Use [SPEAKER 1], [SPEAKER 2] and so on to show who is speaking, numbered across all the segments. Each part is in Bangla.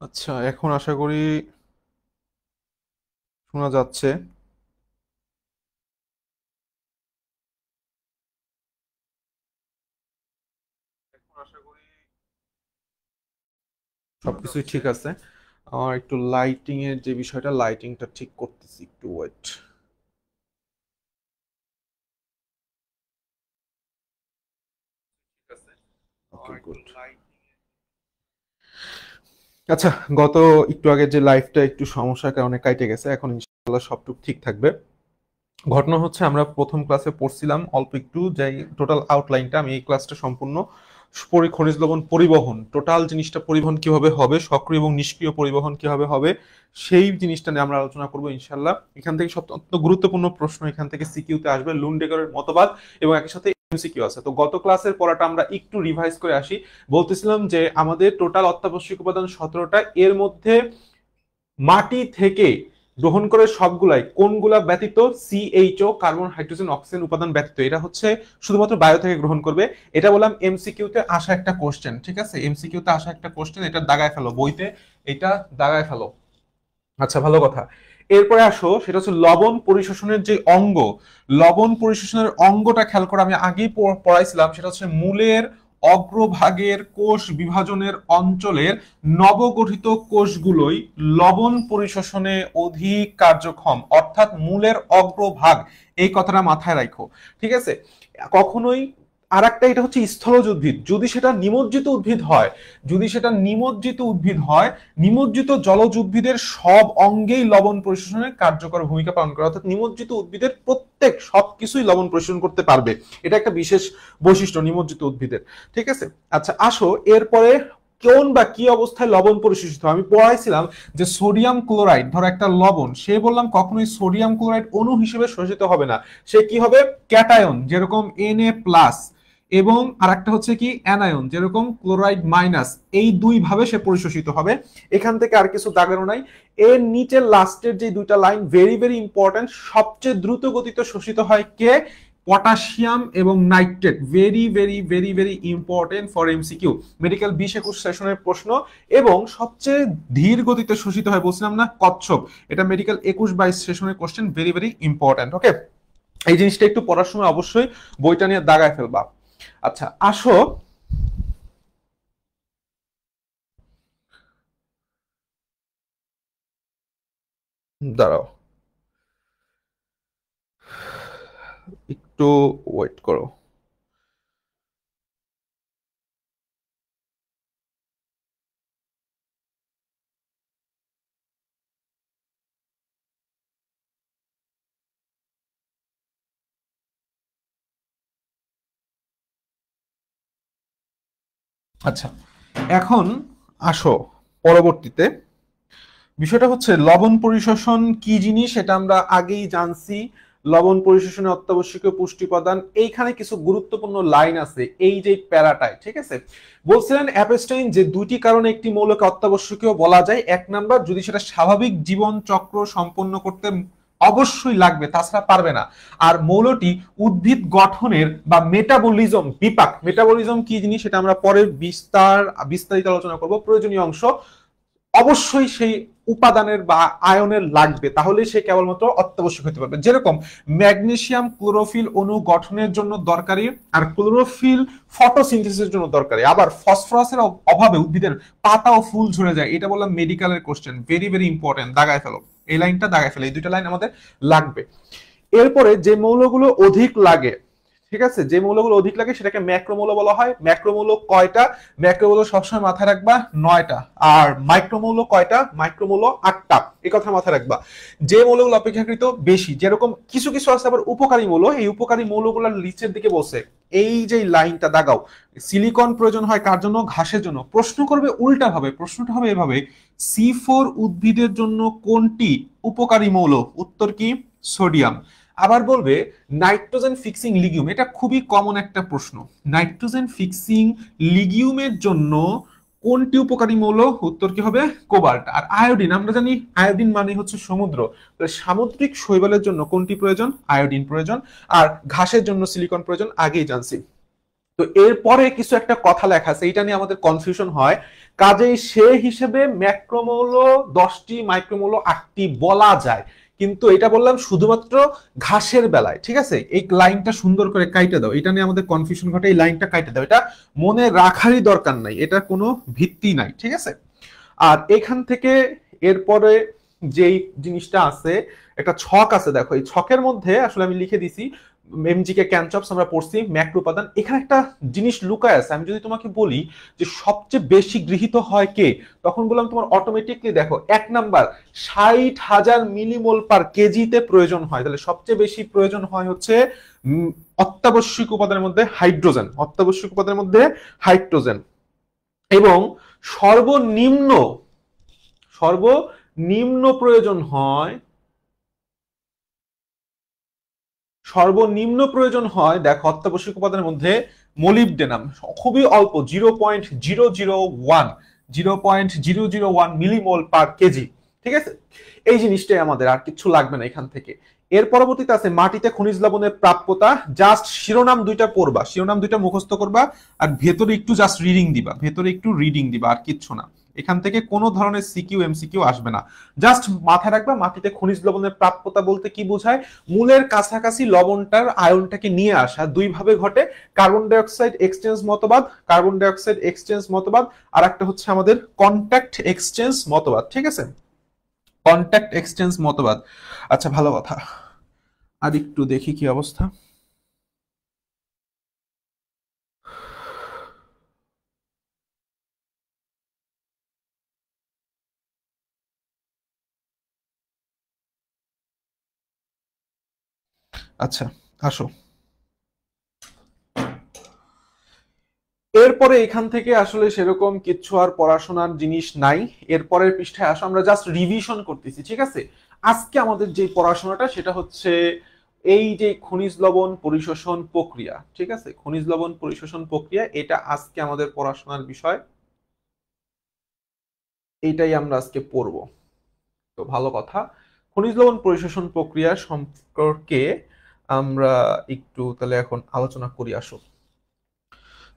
[SPEAKER 1] আচ্ছা, এখন আশা করি শোনা যাচ্ছে। এখন আশা করি সবকিছুই ঠিক আছে। আমার একটু লাইটিং এর যে বিষয়টা, লাইটিংটা ঠিক করতেছি, একটু ওয়েট। ঠিক আছে, ওকে, গুড। আচ্ছা, গত একটু আগে যে লাইভটা একটু সমস্যার কারণে কাটে গেছে, এখন ইনশাআল্লাহ সবটুকু ঠিক থাকবে। ঘটনা হচ্ছে, আমরা প্রথম ক্লাসে পড়ছিলাম অল্প একটু, যে টোটাল আউটলাইনটা আমি এই ক্লাসটা সম্পূর্ণ খনিজ লবণ পরিবহন, টোটাল জিনিসটা পরিবহন কিভাবে হবে, সক্রিয় এবং নিষ্ক্রিয় পরিবহন কিভাবে হবে, সেই জিনিসটা নিয়ে আমরা আলোচনা করবো ইনশাল্লাহ। এখান থেকে সব অত্যন্ত গুরুত্বপূর্ণ প্রশ্ন এখান থেকে সিকিউতে আসবে, লুন্ডেগারের মতবাদ এবং একই সাথে এমসিকিউ আছে। তো গত ক্লাসের পড়াটা আমরা একটু রিভাইজ করে আসি। বলতেছিলাম যে আমাদের টোটাল অত্যাবশ্যক উপাদান 17টা, এর মধ্যে মাটি থেকে গ্রহণ করে সবগুলাই কোনগুলা ব্যতীত, সিএইচও কার্বন হাইড্রোজেন অক্সিজেন উপাদান ব্যতীত, এটা হচ্ছে শুধুমাত্র বায়ু থেকে গ্রহণ করবে। এটা বললাম এমসিকিউ তে আসা একটা কোশ্চেন, ঠিক আছে? এমসিকিউ তে আসা একটা কোশ্চেন, এটা দাগায় ফেলো বইতে, এটা দাগায় ফেলো। আচ্ছা, ভালো কথা। এরপরে আসো, সেটা হচ্ছে লবণ পরিশোষণের যে অঙ্গ, লবণ পরিশোষণের অঙ্গটা খেয়াল করে আমি আগেই পড়াইছিলাম, সেটা হচ্ছে মূলের অগ্রভাগের কোষ বিভাজনের অঞ্চলের নবগঠিত কোষগুলোই লবণ পরিশোষণে অধিক কার্যক্ষম, অর্থাৎ মূলের অগ্রভাগ। এই কথাটা মাথায় রাখো, ঠিক আছে? কখনোই আর একটা, এটা হচ্ছে স্থলজ উদ্ভিদ, যদি সেটা নিমজ্জিত উদ্ভিদ হয়, যদি সেটা নিমজ্জিত উদ্ভিদ হয়, নিমজ্জিত জলজ উদ্ভিদের সব অঙ্গেই লবণ পরিশোষণে কার্যকর ভূমিকা পালন করে, অর্থাৎ নিমজ্জিত উদ্ভিদের প্রত্যেক সবকিছুই লবণ পরিশোষণ করতে পারবে। এটা একটা বিশেষ বৈশিষ্ট্য নিমজ্জিত উদ্ভিদের, ঠিক আছে? আচ্ছা, আসো এরপরে কোন বা কি অবস্থায় লবণ পরিশোষিত হয়। আমি পড়াইছিলাম যে সোডিয়াম ক্লোরাইড, ধরো একটা লবণ, সে বললাম কখনোই সোডিয়াম ক্লোরাইড অণু হিসেবে শোষিত হবে না, সে কি হবে? ক্যাটায়ন, যেরকম Na+, এবং আরেকটা হচ্ছে কি অ্যানায়ন, যেরকম ক্লোরাইড মাইনাস। এই দুই ভাবে সে পরিশোষিত হবে। এখান থেকে আর কিছু দাগানো নাই। এর নিচের লাস্টের যে দুইটা লাইন ভেরি ভেরি ইম্পর্টেন্ট, সবচেয়ে দ্রুত গতিতে শোষিত হয় কে? পটাশিয়াম এবং nitrate. Very very very very important for MCQ, medical 20-21 সেশনের প্রশ্ন। এবং সবচেয়ে ধীর গতিতে শোষিত হয় বলছিলাম না, কচ্ছপ। এটা মেডিকেল 21-22 সেশনের কোশ্চেন, ভেরি ভেরি ইম্পর্টেন্ট। ওকে, এই জিনিসটা একটু পড়ার সময় অবশ্যই বইটা নিয়ে দাগায় ফেলবা। আচ্ছা, আসো, দাঁড়াও, একটু ওয়েট করো। আচ্ছা, এখন আসো পরবর্তীতে। বিষয়টা হচ্ছে লবণ পরিশোষণ কি জিনিস, এটা আমরা আগেই জানছি। লবণ পরিশোষণে অত্যাবশ্যকীয় পুষ্টি উপাদান, এইখানে কিছু গুরুত্বপূর্ণ লাইন আছে এই যে প্যারাটায়, ঠিক আছে? বলছিলেন অ্যাপস্টাইন যে দুটি কারণে একটি মৌলকে অত্যাবশ্যকীয় বলা যায়। এক নাম্বার, যদি সেটা স্বাভাবিক জীবন চক্র সম্পন্ন করতে অবশ্যই লাগবে, তাছাড়া পারবে না। আর মৌলটি উদ্ভিদ গঠনের বা মেটাবলিজম, বিপাক, মেটাবলিজম কি জিনিস সেটা আমরা পরে বিস্তারিত আলোচনা করব, প্রয়োজনীয় অংশ। অবশ্যই সেই উপাদানের বা আয়নের লাগবে, তাহলে সে কেবলমাত্র অত্যাবশ্যক হতে পারবে। যেরকম ম্যাগনেসিয়াম ক্লোরোফিল অণু গঠনের জন্য দরকারি, আর ক্লোরোফিল ফটোসিনথেসিসের জন্য দরকারি। আবার ফসফরাসের অভাবে উদ্ভিদের পাতা ও ফুল ঝরে যায়, এটা বললাম মেডিকেলের কোশ্চেন, ভেরি ভেরি ইম্পর্টেন্ট, দাগায় ফেলো। এই লাইনটা দাগায় ফেলো, এই দুইটা লাইন আমাদের লাগবে। এরপরে যে মৌলগুলো অধিক লাগে, ঠিক আছে, যে মৌলগুলো অধিক লাগে সেটাকে ম্যাক্রোমৌল বলা হয়। ম্যাক্রোমৌল কয়টা? ম্যাক্রোমৌল সবসময় মাথায় রাখবা 9টা। আর মাইক্রোমৌল কয়টা? মাইক্রোমৌল 8টা। এই কথা মাথায় রাখবা। যে মৌলগুলো অপেক্ষাকৃত বেশি, যেরকম কিছু কিছু আছে আবার উপকারী মৌল, এই উপকারী মৌলগুলোর লিস্টের দিকে বসে। এই যে লাইনটা দাগাও, সিলিকন প্রয়োজন হয় কার জন্য? ঘাসের জন্য। প্রশ্ন করবে উল্টা ভাবে, প্রশ্নটা হবে এভাবে, C4 উদ্ভিদের জন্য কোনটি উপকারী মৌল? উত্তর কি? সোডিয়াম। আবার বলবে নাইট্রোজেন ফিক্সিং লিগিউম, এটা খুবই কমন একটা প্রশ্ন। নাইট্রোজেন ফিক্সিং লিগিউমের জন্য কোনটি উপকারী মৌল? উত্তর কি হবে? কোবাল্ট। আর আয়োডিন, আমরা জানি আয়োডিন মানে হচ্ছে সমুদ্র, সামুদ্রিক শৈবালের জন্য কোনটি প্রয়োজন? আয়োডিন প্রয়োজন। আর ঘাসের জন্য সিলিকন প্রয়োজন, আগেই জানছি। তো এরপরে কিছু একটা কথা লেখা আছে, এটা নিয়ে আমাদের কনফিউশন হয়। কাজেই সে হিসেবে ম্যাক্রোমৌল 10টি, মাইক্রোমৌল 8টি বলা যায়, কিন্তু এটা বললাম শুধুমাত্র ঘাসের বেলায়। ঠিক আছে, এই লাইনটা সুন্দর করে কাইটে দাও, এটা নিয়ে আমাদের কনফিউশন ঘটে, এই লাইনটা কাইটে দাও, এটা মনে রাখারই দরকার নাই, এটা কোনো ভিত্তি নাই। ঠিক আছে, আর এখান থেকে এরপরে যেই জিনিসটা আছে, একটা ছক আছে, দেখো এই ছকের মধ্যে আসলে আমি লিখে দিছি এমজিকে ক্যানচপস আমরা পড়ছি ম্যাক্রো উপাদান। এখানে একটা জিনিস লুকায় আছে, আমি যদি তোমাকে বলি যে সবচেয়ে বেশি গৃহীত হয় কে, তখন বললাম তোমার অটোমেটিকলি দেখো 1 নাম্বার 60,000 মিলিমোল পার কেজিতে প্রয়োজন হয়। তাহলে সবচেয়ে বেশি প্রয়োজন হয় হচ্ছে অত্যাবশ্যক উপাদানের মধ্যে হাইড্রোজেন, অত্যাবশ্যক উপাদানের মধ্যে হাইড্রোজেন। এবং সর্বনিম্ন সর্বনিম্ন প্রয়োজন হয়, দেখো অত্যাবশ্যক উপাদানের মধ্যে মোলিবডেনাম, খুবই অল্প 0.001 মিলিমোল পার কেজি। ঠিক আছে, এই জিনিসটাই আমাদের, আর কিছু লাগবে না এখান থেকে। এর পরবর্তীতে আছে মাটিতে খনিজ লবণের প্রাপ্যতা। জাস্ট শিরোনাম দুইটা পড়বা, শিরোনাম দুইটা মুখস্থ করবা, আর ভেতরে একটু জাস্ট রিডিং দিবা, ভেতরে একটু রিডিং দিবা, আর কিচ্ছু না। এখান থেকে কোনো ধরনের সিকিউ এমসিকিউ আসবে না। জাস্ট মাথায় রাখবা মাটিতে খনিজ লবণের প্রাপ্যতা বলতে কি বোঝায়, মূলের কাছাকাছি লবণটার আয়নটাকে নিয়ে আসা দুই ভাবে ঘটে, কার্বন ডাই অক্সাইড এক্সচেঞ্জ মতবাদ, কার্বন ডাই অক্সাইড এক্সচেঞ্জ মতবাদ, আর একটা হচ্ছে আমাদের কন্ট্যাক্ট এক্সচেঞ্জ মতবাদ। ঠিক আছে, কন্ট্যাক্ট এক্সচেঞ্জ মতবাদ। আচ্ছা, ভালো কথা, আর একটু দেখি কি অবস্থা। আচ্ছা, আসো। এরপরে এখান থেকে আসলে সেরকম কিছু আর পড়াশোনার জিনিস নাই। এরপরের পৃষ্ঠায় আসো, আমরা জাস্ট রিভিশন করতেছি। ঠিক আছে, আজকে আমাদের যে পড়াশোনাটা সেটা হচ্ছে এই যে খনিজ লবণ পরিশোষণ প্রক্রিয়া। ঠিক আছে, খনিজ লবণ পরিশোষণ প্রক্রিয়া, এটা আজকে আমাদের পড়াশোনার বিষয়, এইটাই আমরা আজকে পড়ব। তো ভালো কথা, খনিজ লবণ পরিশোষণ প্রক্রিয়া সম্পর্কে আমরা একটু তাহলে এখন আলোচনা করি। আসো,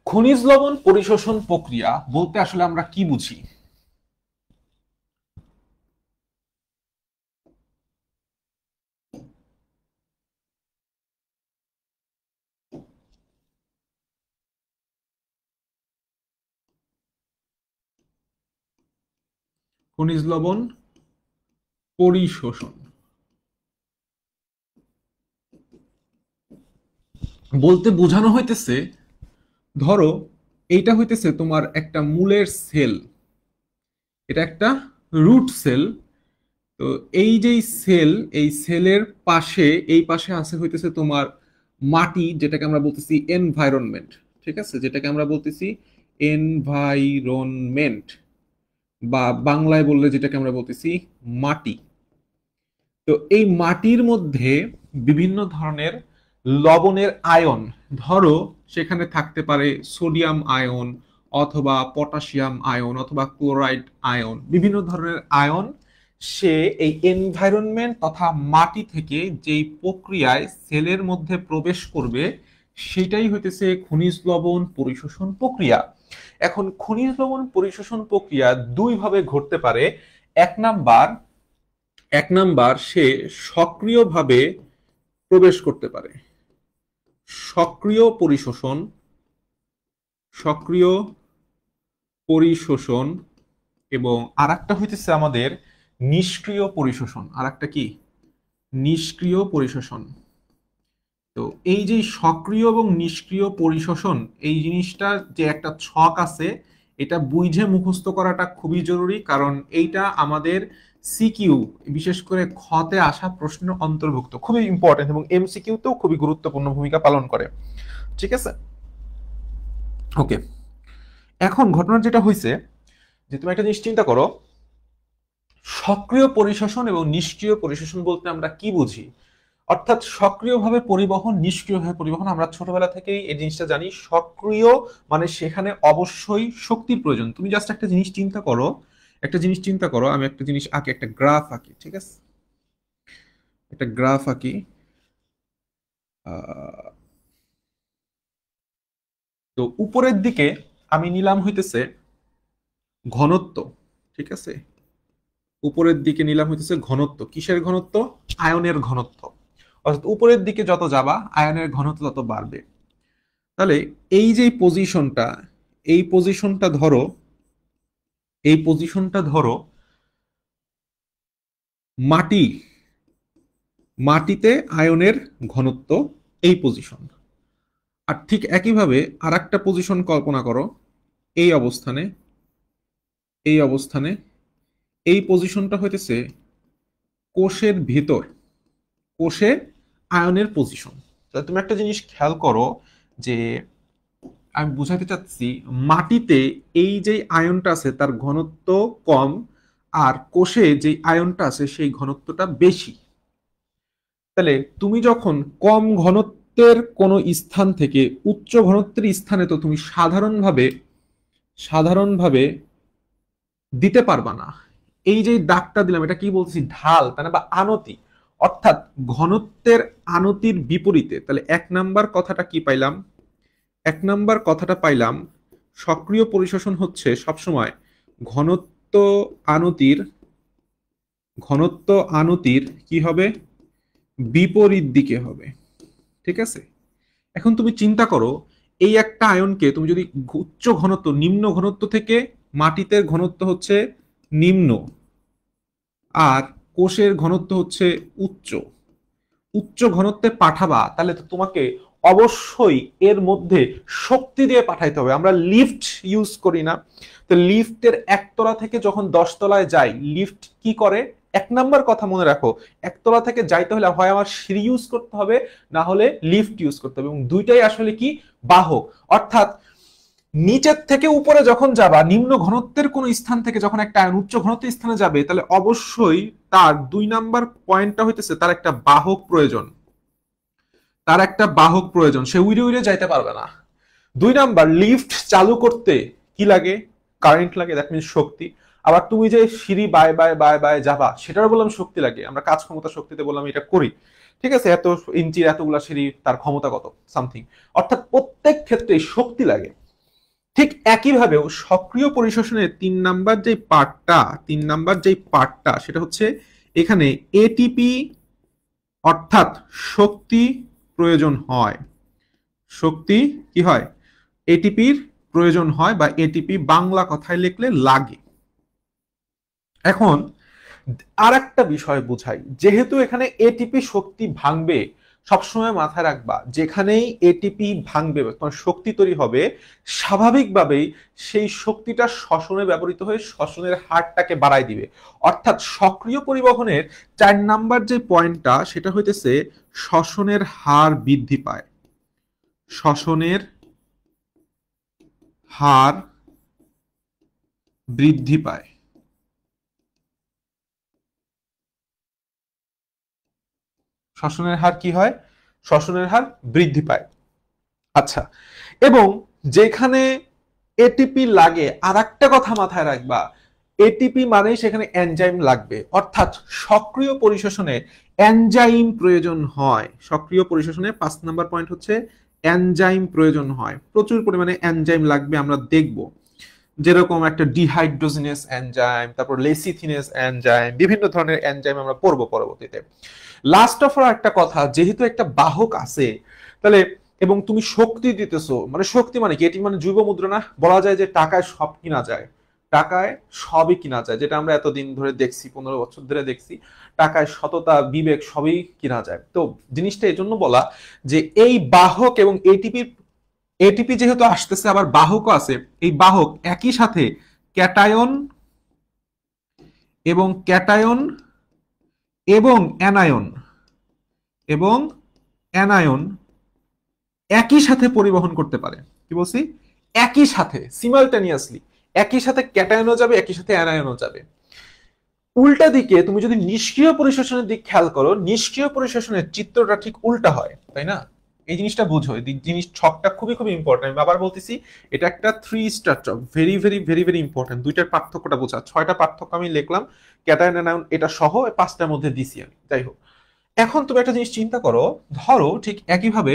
[SPEAKER 1] খনিজ লবণ পরিশোষণ প্রক্রিয়া বলতে আসলে আমরা কি বুঝি। খনিজ লবণ পরিশোষণ বলতে বোঝানো হইতেছে, ধরো এইটা হইতেছে তোমার একটা মূলের সেল, এটা একটা রুট সেল। তো এই যে সেল, এই সেলের পাশে, এই পাশে আছে হইতেছে তোমার মাটি, যেটাকে আমরা বলতেছি এনভায়রনমেন্ট। ঠিক আছে, যেটাকে আমরা বলতেছি এনভায়রনমেন্ট, বা বাংলায় বললে যেটাকে আমরা বলতেছি মাটি। তো এই মাটির মধ্যে বিভিন্ন ধরনের লবণের আয়ন, ধরো সেখানে থাকতে পারে সোডিয়াম আয়ন, অথবা পটাশিয়াম আয়ন, অথবা ক্লোরাইড আয়ন, বিভিন্ন ধরনের আয়ন সে এই এনভায়রনমেন্ট তথা মাটি থেকে যেই প্রক্রিয়ায় সেলের মধ্যে প্রবেশ করবে, সেটাই হইতেছে খনিজ লবণ পরিশোষণ প্রক্রিয়া। এখন খনিজ লবণ পরিশোষণ প্রক্রিয়া দুই ভাবে ঘটতে পারে। এক নাম্বার এক নাম্বার সে সক্রিয়ভাবে প্রবেশ করতে পারে, সক্রিয় পরিশোষণ, সক্রিয় পরিশোষণ। এবং আরেকটা হইতেছে আমাদের নিষ্ক্রিয় পরিশোষণ, আরেকটা কি, নিষ্ক্রিয় পরিশোষণ। তো এই যে সক্রিয় এবং নিষ্ক্রিয় পরিশোষণ, এই জিনিসটা যে একটা ছক আছে, এটা বুঝে মুখস্থ করাটা খুবই জরুরি, কারণ এইটা আমাদের সিকিউ, বিশেষ করে খতে আসা প্রশ্নের অন্তর্ভুক্ত, খুবই ইম্পর্টেন্ট, এবং এমসিকিউতেও খুবই গুরুত্বপূর্ণ ভূমিকা পালন করে। ঠিক আছে, ওকে। এখন ঘটনা যেটা হয়েছে, যে তুমি একটা জিনিস চিন্তা করো, সক্রিয় পরিশোষণ এবং নিষ্ক্রিয় পরিশোষণ বলতে আমরা কি বুঝি। অর্থাৎ সক্রিয়ভাবে পরিবহন, নিষ্ক্রিয়ভাবে পরিবহন, আমরা ছোটবেলা থেকেই এই জিনিসটা জানি। সক্রিয় মানে সেখানে অবশ্যই শক্তির প্রয়োজন। তুমি জাস্ট একটা জিনিস চিন্তা করো, একটা জিনিস চিন্তা করো, আমি একটা জিনিস আঁকি, একটা গ্রাফ আঁকি। ঠিক আছে, একটা গ্রাফ আঁকি। আহ, তো উপরের দিকে আমি নিলাম হইতেছে ঘনত্ব, ঠিক আছে, উপরের দিকে নিলাম হইতেছে ঘনত্ব। কিসের ঘনত্ব? আয়নের ঘনত্ব। অর্থাৎ উপরের দিকে যত যাবা আয়নের ঘনত্ব তত বাড়বে। তাহলে এই যে পজিশনটা, এই পজিশনটা ধরো, এই পজিশনটা ধরো মাটি, মাটিতে আয়নের ঘনত্ব এই পজিশন। আর ঠিক একইভাবে আর একটা পজিশন কল্পনা করো, এই অবস্থানে, এই অবস্থানে, এই পজিশনটা হইতেছে কোষের ভিতর, কোষে আয়নের পজিশন। তাহলে তুমি একটা জিনিস খেয়াল করো যে আমি বুঝাতে চাচ্ছি, মাটিতে এই যে আয়নটা আছে তার ঘনত্ব কম, আর কোষে যে আয়নটা আছে সেই ঘনত্বটা বেশি। তাহলে তুমি যখন কম ঘনত্বের কোনো স্থান থেকে উচ্চ ঘনত্বের স্থানে, তো তুমি সাধারণভাবে সাধারণভাবে দিতে পারবা না। এই যে দাগটা দিলাম এটা কি বলছি? ঢাল, তাই না, বা আনতি। অর্থাৎ ঘনত্বের আনতির বিপরীতে। তাহলে এক নাম্বার কথাটা কি পাইলাম? এক নাম্বার কথাটা পাইলাম সক্রিয় পরিশোষণ হচ্ছে সবসময় ঘনত্ব আনতির, ঘনত্ব আনতির কি হবে? বিপরীত দিকে হবে, ঠিক আছে। এখন তুমি চিন্তা করো, এই একটা আয়নকে তুমি যদি উচ্চ ঘনত্ব, নিম্ন ঘনত্ব থেকে, মাটিতে ঘনত্ব হচ্ছে নিম্ন আর কোষের ঘনত্ব হচ্ছে উচ্চ, উচ্চ ঘনত্বে পাঠাবা, তাহলে তো তোমাকে অবশ্যই এর মধ্যে শক্তি দিয়ে পাঠাইতে হবে। আমরা লিফট ইউজ করি না? তো লিফটের একতলা থেকে যখন 10 তলায় যাই, লিফট কি করে? এক নাম্বার কথা মনে রাখো, একতলা থেকে যাইতে হলে হয় আমার সিঁড়ি ইউজ করতে হবে, না হলে লিফট ইউজ করতে হবে, এবং দুইটাই আসলে কি? বাহক। অর্থাৎ নিচের থেকে উপরে যখন যাবা, নিম্ন ঘনত্বের কোন স্থান থেকে যখন একটা আয়ন উচ্চ ঘনত্বের স্থানে যাবে, তাহলে অবশ্যই তার 2 নাম্বার পয়েন্টটা হইতেছে তার একটা বাহক প্রয়োজন, তার একটা বাহক প্রয়োজন। সে উইরে উইরে যাইতে পারবে না। 2 নাম্বার, লিফট চালু করতে কি লাগে? কারেন্ট লাগে, দ্যাট মিনস শক্তি। আবার তুমি যে সিঁড়ি বাই বাই বাই বাই যাবা, সেটার বললাম শক্তি লাগে। আমরা কাজ ক্ষমতা শক্তিতে বললাম এটা করি, ঠিক আছে, এত ইঞ্চির এতগুলা সিঁড়ি, তার ক্ষমতা কত সামথিং। অর্থাৎ প্রত্যেক ক্ষেত্রেই শক্তি লাগে। ঠিক একইভাবেও সক্রিয় পরিশোষণের 3 নাম্বার যে পার্টটা, 3 নাম্বার যে পার্টটা, সেটা হচ্ছে এখানে এটিপি, অর্থাৎ শক্তি প্রয়োজন হয়। শক্তি কি হয়? এটিপির প্রয়োজন হয়, বা এটিপি বাংলা কথায় লিখলে লাগে। এখন আর একটা বিষয় বুঝাই, যেহেতু এখানে এটিপি শক্তি ভাঙবে, সবসময় মাথায় রাখবা যেখানেই এটিপি ভাঙবে তোমার শক্তি তৈরি হবে, স্বাভাবিকভাবেই সেই শক্তিটা শ্বসনে ব্যবহৃত হয়ে শ্বসনের হারটাকে বাড়াই দিবে। অর্থাৎ সক্রিয় পরিবহনের 4 নাম্বার যে পয়েন্টটা, সেটা হইতেছে শ্বসনের হার বৃদ্ধি পায়, শ্বসনের হার বৃদ্ধি পায়। শ্বসনের হার কি হয়? শ্বসনের হার বৃদ্ধি পায়। আচ্ছা, এবং যেখানে এটিপি লাগে, আর একটা কথা মাথায় রাখবা, এটিপি মানেই সেখানে এনজাইম লাগবে। অর্থাৎ সক্রিয় পরিশোষণে এনজাইম প্রয়োজন হয়। সক্রিয় পরিশোষণে 5 নাম্বার পয়েন্ট হচ্ছে এনজাইম প্রয়োজন হয়, প্রচুর পরিমাণে এনজাইম লাগবে। আমরা দেখব যেরকম একটা ডিহাইড্রোজিনেস এনজাইম, তারপর লেসিথিনেস এনজাইম, বিভিন্ন ধরনের এনজাইম আমরা পড়বো পরবর্তীতে। লাস্ট অফ অল একটা কথা, যেহেতু একটা বাহক আছে, তাহলে এবং তুমি শক্তি দিতেছো, মানে শক্তি মানে কি? এটি মানে জৈব মুদ্রা না? বলা যায় যে টাকায় সব কিনা যায়, টাকায় সবই কিনা যায়, যেটা আমরা এতদিন ধরে দেখছি, 15 বছর ধরে দেখছি, টাকায় সততা, বিবেক সবই কিনা যায়। তো জিনিসটা এই জন্য বলা যে এই বাহক এবং এটিপি, এটিপি যেহেতু আসতেছে আবার বাহকও আছে, এই বাহক একই সাথে ক্যাটায়ন এবং ক্যাটায়ন এবং অ্যানায়ন এবং অ্যানায়ন একই সাথে পরিবহন করতে পারে। কি বলছি? একই সাথে, সিমালটেনিয়াসলি একই সাথে ক্যাটায়নও যাবে, একই সাথে অ্যানায়নও যাবে। উল্টা দিকে তুমি যদি নিষ্ক্রিয় পরিশোষণের দিক খেয়াল করো, নিষ্ক্রিয় পরিশোষণের চিত্রটা ঠিক উল্টা হয়, তাই না? এই জিনিসটা বুঝো, এই জিনিস ছকটা খুবই খুবই ইম্পর্টেন্ট। আমি আবার বলতেছি, এটা একটা 3 স্টার ছক, very very very very important. দুইটার পার্থক্যটা বোঝা, 6টা পার্থক্য আমি লিখলাম, ক্যাটায়ন অ্যানায়ন এটা সহ 5টার মধ্যে দিছি আমি। যাই হোক, এখন তুমি একটা জিনিস চিন্তা করো, ধরো ঠিক একইভাবে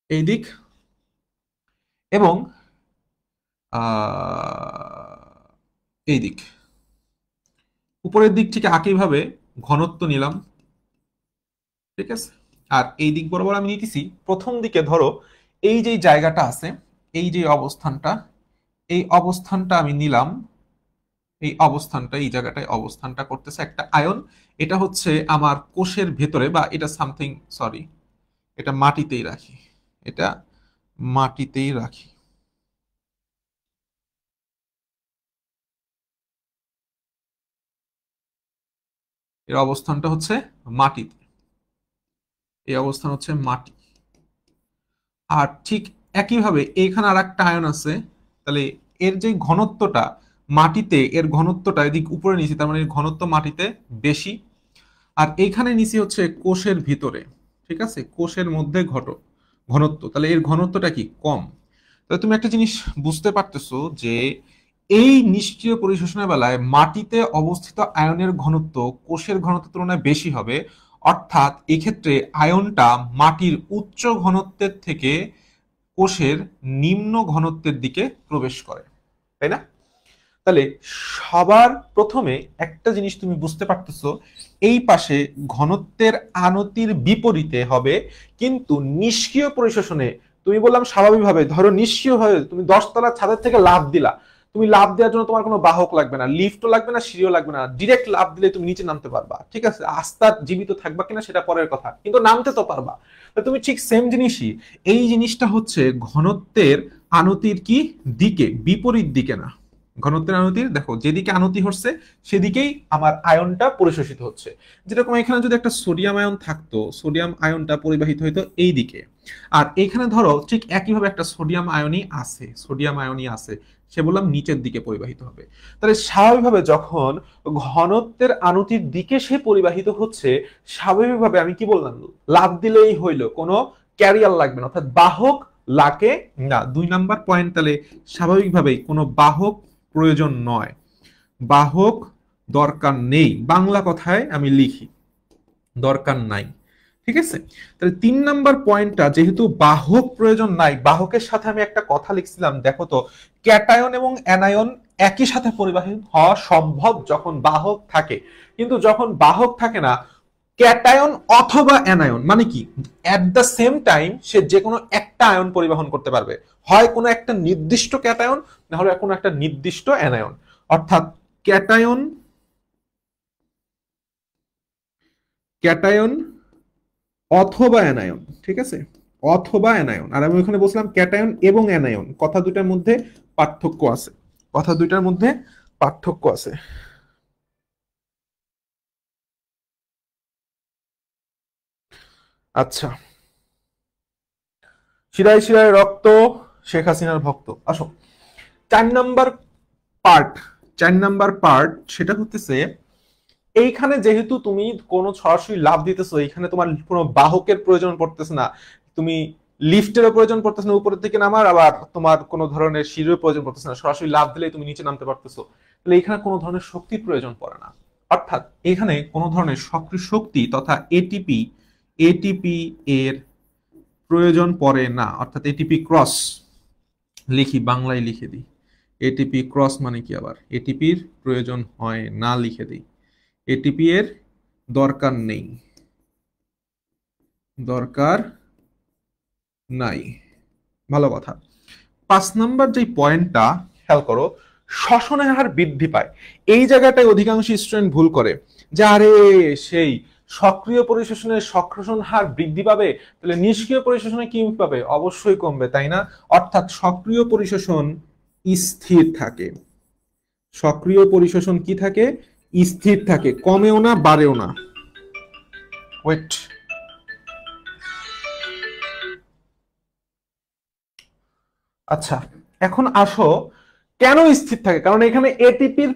[SPEAKER 1] এই দিক এবং আহ, এই দিক উপরের দিক থেকে একইভাবে ঘনত্ব নিলাম, ঠিক আছে। আর এই দিক বরাবর আমি নিতেছি প্রথম দিকে ধরো এই যে জায়গাটা আছে, এই যে অবস্থানটা, এই অবস্থানটা আমি নিলাম, এই অবস্থানটা এই জায়গাটায় অবস্থানটা করতেছে একটা আয়ন। এটা হচ্ছে আমার কোষের ভেতরে, বা এটা সামথিং, সরি, এটা মাটিতেই রাখি, এটা মাটিতেই রাখি। এর অবস্থানটা হচ্ছে মাটিতে, এই অবস্থান হচ্ছে মাটি। আর ঠিক একইভাবে এইখানে আর একটা আয়ন আছে, তাহলে এর যে ঘনত্বটা মাটিতে, এর ঘনত্বটা এদিক উপরে নিচে, তার মানে এর ঘনত্ব মাটিতে বেশি। আর এইখানে নিচে হচ্ছে কোষের ভিতরে, ঠিক আছে, কোষের মধ্যে ঘনত্ব, তাহলে এর ঘনত্বটা কি কম। তাহলে তুমি একটা জিনিস বুঝতে পারতেছো যে এই নিষ্ক্রিয় পরিশোষণের বেলায় মাটিতে অবস্থিত আয়নের ঘনত্ব কোষের ঘনত্বের তুলনায় বেশি হবে। অর্থাৎ এক্ষেত্রে আয়নটা মাটির উচ্চ ঘনত্বের থেকে কোষের নিম্ন ঘনত্বের দিকে প্রবেশ করে, তাই না? তাহলে সবার প্রথমে একটা জিনিস তুমি বুঝতে পারতেছো, এই পাশে ঘনত্বের আনতির বিপরীতে হবে, কিন্তু নিষ্ক্রিয় পরিশোষণে তুমি বললাম স্বাভাবিকভাবে, ধরো নিষ্ক্রিয়ভাবে তুমি 10 তলার ছাদের থেকে লাফ দিলা, তুমি লাফ দেওয়ার জন্য তোমার কোনো বাহক লাগবে না, লিফটও লাগবে না, সিঁড়িও লাগবে না, ডিরেক্ট লাফ দিলে তুমি নিচে নামতে পারবা, ঠিক আছে। আস্থা জীবিত থাকবা কিনা সেটা পরের কথা, কিন্তু নামতে তো পারবা। তো তুমি ঠিক সেম জিনিসই, এই জিনিসটা হচ্ছে ঘনত্বের আনতির কি দিকে, বিপরীত দিকে না। ঘনত্বের আনতির, দেখো যেদিকে আনতি হচ্ছে সেদিকেই আমার আয়নটা পরিশোষিত হচ্ছে। যেরকম এখানে যদি একটা সোডিয়াম আয়ন থাকতো, সোডিয়াম আয়নটা পরিবাহিত হইতো এই দিকে। আর এখানে ধরো ঠিক একইভাবে একটা সোডিয়াম আয়নই আছে, সোডিয়াম আয়নই আছে, সে বললাম নিচের দিকে পরিবাহিত হবে। তাহলে স্বাভাবিকভাবে যখন ঘনত্বের আনতির দিকে সে পরিবাহিত হচ্ছে, স্বাভাবিকভাবে আমি কি বললাম, লাফ দিলেই হইলো, কোনো ক্যারিয়ার লাগবে না, অর্থাৎ বাহক লাগে না। 2 নাম্বার পয়েন্ট, তাহলে স্বাভাবিকভাবেই কোনো বাহক প্রয়োজন নয়, বাহক দরকার নেই, বাংলা কথায় আমি লিখি দরকার নাই, ঠিক আছে। তাহলে 3 নাম্বার পয়েন্টটা, যেহেতু বাহক প্রয়োজন নাই, বাহকের সাথে আমি একটা কথা লিখছিলাম, দেখো তো, ক্যাটায়ন এবং অ্যানায়ন একই সাথে পরিবাহিত হওয়া সম্ভব যখন বাহক থাকে, কিন্তু যখন বাহক থাকে না, ক্যাটায়ন অথবা অ্যানায়ন মানে কি, এট দ্য সেম টাইম সে যে কোনো একটা আয়ন পরিবহন করতে পারবে, হয় কোনো একটা নির্দিষ্ট ক্যাটায়ন, না হলে কোনো একটা নির্দিষ্ট অ্যানায়ন। অর্থাৎ ক্যাটায়ন, ক্যাটায়ন অথবা অ্যানায়ন, ঠিক আছে, অথবা অ্যানায়ন। আর আমি ওখানে বলছিলাম ক্যাটায়ন এবং অ্যানায়ন, কথা দুটার মধ্যে পার্থক্য আছে, কথা দুইটার মধ্যে পার্থক্য আছে। আচ্ছা, শিরায় শিরায় রক্ত, শেখ হাসিনার ভক্ত, আসো। 4 নাম্বার পার্ট, 4 নাম্বার পার্ট সেটা হতেছে, এইখানে যেহেতু তুমি কোনো সরাসরি লাভ দিতেছো, এইখানে তোমার কোনো বাহকের প্রয়োজন পড়তেছে না, তুমি লিফটেরও প্রয়োজন পড়তেছে না উপরের থেকে নামার, আবার তোমার কোনো ধরনের সিঁড়ির প্রয়োজন পড়তেছে না, সরাসরি লাভ দিলেই তুমি নিচে নামতে পারতেছো, তাহলে এখানে কোনো ধরনের শক্তির প্রয়োজন পড়ে না। অর্থাৎ এখানে কোনো ধরনের সক্রিয় শক্তি তথা এটিপি, এটিপি এর প্রয়োজন পড়ে না। অর্থাৎ এটিপি ক্রস, লিখি বাংলায় লিখে দিই, এটিপি ক্রস মানে কি, আবার এটিপির প্রয়োজন হয় না লিখে দিই, এটিপি এর দরকার নেই, দরকার নাই, ভালো কথা। 5 নাম্বার যে পয়েন্টটা খেয়াল করো, শ্বসনের হার বৃদ্ধি পায়, এই জায়গাটায় অধিকাংশ স্টুডেন্ট ভুল করে যে আরে সেই সক্রিয় পরিশোষণের শ্বসন হার বৃদ্ধি পাবে, তাহলে নিষ্ক্রিয় পরিশোষণে কি পাবে, অবশ্যই কমবে, তাই না? অর্থাৎ সক্রিয় পরিশোষণ স্থির থাকে, সক্রিয় পরিশোষণ কি থাকে, স্থির থাকে, কমেও না বাড়েও না। ওয়েট, আচ্ছা, এখন আসো, কেন স্থির থাকে, কারণ এখানে এটিপির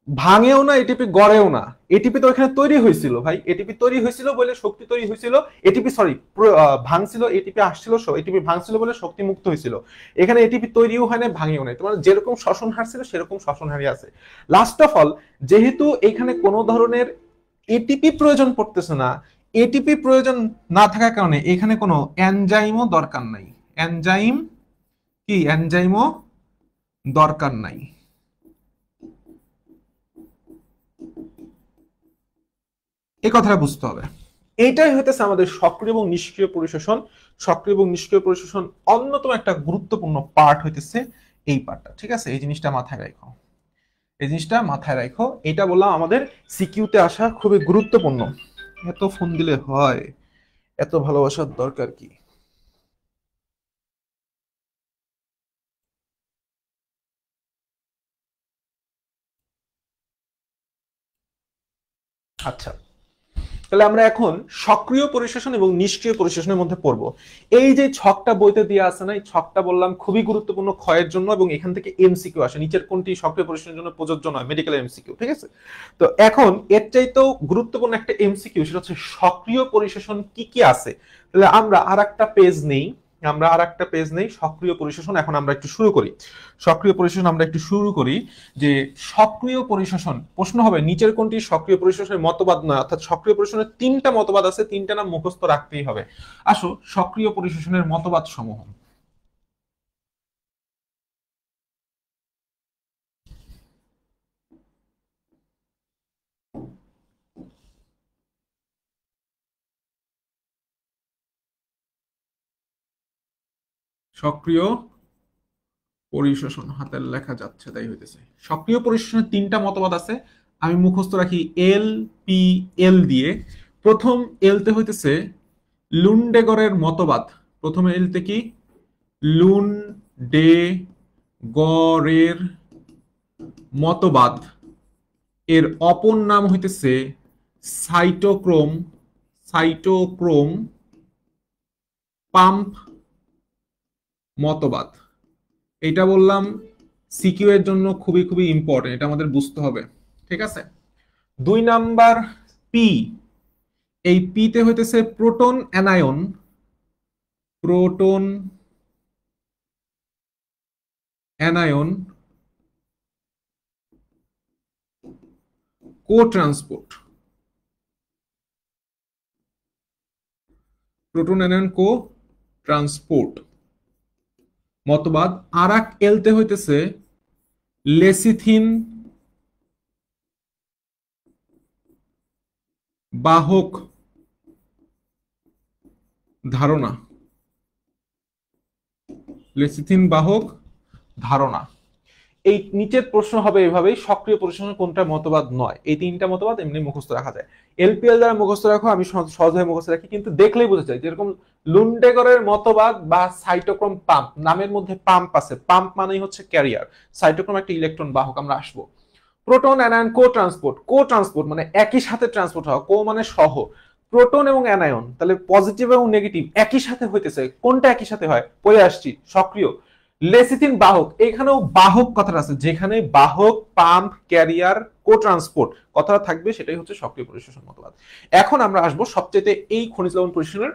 [SPEAKER 1] ভাঙেও না, এটিপি গড়েও না, এটিপি তো এখানে তৈরি হয়েছিল ভাই, এটিপি তৈরি হয়েছিল বলে শক্তি তৈরি হয়েছিল, এটিপি সরি ভাঙছিল, এটিপি আসছিল, এটিপি ভাঙছিল বলে শক্তি মুক্ত হয়েছিল। এখানে এটিপি তৈরিও হয় না, ভাঙেও নাই, তোমার যেরকম শ্বসন হার ছিল সেরকম শ্বসন হারই আছে। লাস্ট অফ অল, যেহেতু এখানে কোনো ধরনের এটিপি প্রয়োজন পড়তেছে না, এটিপি প্রয়োজন না থাকার কারণে এখানে কোনো এনজাইমও দরকার নাই, এনজাইম কি এনজাইমও দরকার নাই। এই কথাটা বুঝতে হবে। এইটাই হইতেছে আমাদের সক্রিয় এবং নিষ্ক্রিয় পরিশোষণ। সক্রিয় এবং নিষ্ক্রিয় পরিশোষণ অন্যতম একটা গুরুত্বপূর্ণ পার্ট হইতেছে এই পার্টটা, ঠিক আছে? এই জিনিসটা মাথায় রাখো, এই জিনিসটা মাথায় রাখো। এটা বললাম আমাদের সিকিউতে আসা খুবই গুরুত্বপূর্ণ। এত ফোন দিলে হয়? এত ভালোবাসার দরকার কি? আচ্ছা, তাহলে আমরা এখন সক্রিয় পরিশোষণ এবং নিষ্ক্রিয় পরিশোষণের মধ্যে পড়বো। এই যে ছকটা বইতে দিয়ে আছে না, এই ছকটা বললাম খুবই গুরুত্বপূর্ণ ক্ষয়ের জন্য, এবং এখান থেকে এমসিকিউ আসে। নিচের কোনটি সক্রিয় পরিশোষণের জন্য প্রযোজ্য নয়? মেডিকেল এমসিকিউ, ঠিক আছে? তো এখন এর চাইতেও গুরুত্বপূর্ণ একটা এমসিকিউ, সেটা হচ্ছে সক্রিয় পরিশোষণ কি কি আছে। তাহলে আমরা আর একটা পেজ নেই, সক্রিয় পরিশোষণ এখন আমরা একটু শুরু করি। সক্রিয় পরিশোষণ আমরা একটু শুরু করি। যে সক্রিয় পরিশোষণ, প্রশ্ন হবে নিচের কোনটি সক্রিয় পরিশোষণের মতবাদ নয়, অর্থাৎ সক্রিয় পরিশোষণের তিনটা মতবাদ আছে, তিনটা নাম মুখস্থ রাখতেই হবে। আসো সক্রিয় পরিশোষণের মতবাদ সমূহ। সক্রিয় পরিশোষণ হাতের লেখা যাচ্ছে তাই হইতেছে। সক্রিয় পরিশোষণের তিনটা মতবাদ আছে, আমি মুখস্থ রাখি এল পি এল দিয়ে। প্রথম এলতে হইতেছে লুন্ডেগরের মতবাদ। প্রথমে এলতে কি? লুন্ডেগরের মতবাদ। এর অপর নাম হইতেছে সাইটোক্রোম, সাইটোক্রোম পাম্প মতবাদ। এটা বললাম সিকিউ এর জন্য খুবই খুবই ইম্পর্টেন্ট, এটা আমাদের বুঝতে হবে, ঠিক আছে? 2 নাম্বার পি। এই পিতে হইতেছে প্রোটন অ্যানায়ন, প্রোটন অ্যানায়ন কো ট্রান্সপোর্ট, প্রোটন অ্যানায়ন কো ট্রান্সপোর্ট মতবাদ। আর এক এলতে হইতেছে লেসিথিন বাহক ধারণা, লেসিথিন বাহক ধারণা। এই নিচের প্রশ্ন হবে এভাবেই, সক্রিয় পরিশোষণ কোনটা মতবাদ নয়। এই তিনটা মতবাদ এমনি মুখস্থ রাখা যায়, এলপিএল দ্বারা মুখস্থ রাখো, আমি সহজভাবে মুখস্থ রাখি, কিন্তু দেখলেই বোঝা যায়। যেরকম লুন্ডেগরের মতবাদ বা সাইটোক্রোম পাম্প, নামের মধ্যে পাম্প আছে, পাম্প মানেই হচ্ছে ক্যারিয়ার, সাইটোক্রোম একটা ইলেকট্রন বাহক, আমরা আসবো। প্রোটন অ্যানায়ন কো ট্রান্সপোর্ট, কো ট্রান্সপোর্ট মানে একই সাথে ট্রান্সপোর্ট হওয়া, কো মানে সহ, প্রোটন এবং অ্যানায়ন তাহলে পজিটিভ এবং নেগেটিভ একই সাথে হইতেছে। কোনটা একই সাথে হয়? পড়ে আসছি, সক্রিয়। লেসিথিন বাহক, এখানেও বাহক কথাটা আছে, যেখানে বাহক, পাম্প, ক্যারিয়ার, কো ট্রান্সপোর্ট কথাটা থাকবে, সেটাই হচ্ছে সক্রিয় পরিশোষণ মতবাদ। এখন আমরা আসবো সবচেয়ে এই খনিজ লবণ পরিশোষণের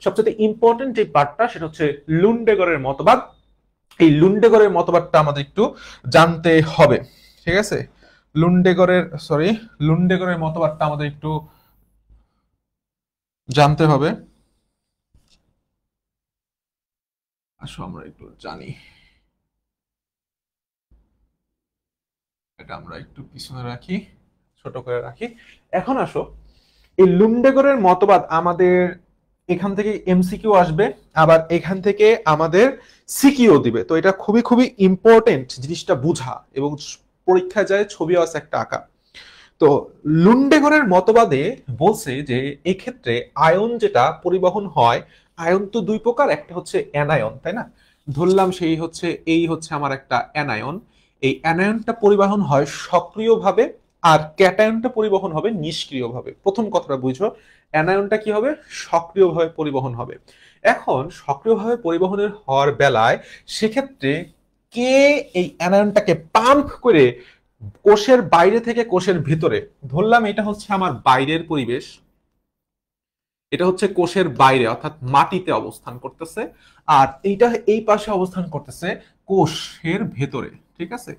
[SPEAKER 1] সবচেয়ে ইম্পর্টেন্ট যে পার্টটা, সেটা হচ্ছে লুন্ডেগরের মতবাদ। এই লুন্ডেগরের মতবাদটা আমাদের একটু জানতে হবে, ঠিক আছে? লুন্ডেগরের মতবাদটা আমাদের একটু জানতে হবে। আসো আমরা একটু জানি, এটা আমরা একটু পিছনে রাখি, ছোট করে রাখি। এখন আসো, এই লুন্ডেগরের মতবাদ আমাদের এখান থেকে এমসিকিউ আসবে, আবার এখান থেকে আমাদের সিকিউ দিবে। তো এটা খুবই খুবই ইম্পর্টেন্ট জিনিসটা বুঝা, এবং পরীক্ষা যায় ছবি আছে একটা আঁকা। তো লুন্ডেগরের মতবাদে বলছে যে এক্ষেত্রে আয়ন যেটা পরিবহন হয়, আয়ন তো দুই প্রকার, একটা হচ্ছে অ্যানায়ন, তাই না? ধরলাম সেই হচ্ছে, এই হচ্ছে আমার একটা অ্যানায়ন। এই অ্যানায়নটা পরিবহন হয় সক্রিয়ভাবে, আর ক্যাটায়নটা পরিবহন হবে নিষ্ক্রিয়ভাবে। প্রথম কথাটা বুঝো, অ্যানায়নটা কি হবে? সক্রিয়ভাবে পরিবহন হবে। এখন সক্রিয়ভাবে পরিবহনের হওয়ার বেলায় সেক্ষেত্রে কে এই অ্যানায়নটাকে পাম্প করে কোষের বাইরে থেকে কোষের ভিতরে, ধরলাম এটা হচ্ছে আমার বাইরের পরিবেশ, এটা হচ্ছে কোষের বাইরে অর্থাৎ মাটিতে অবস্থান করতেছে, আর এইটা এই পাশে অবস্থান করতেছে কোষের ভেতরে, ঠিক আছে?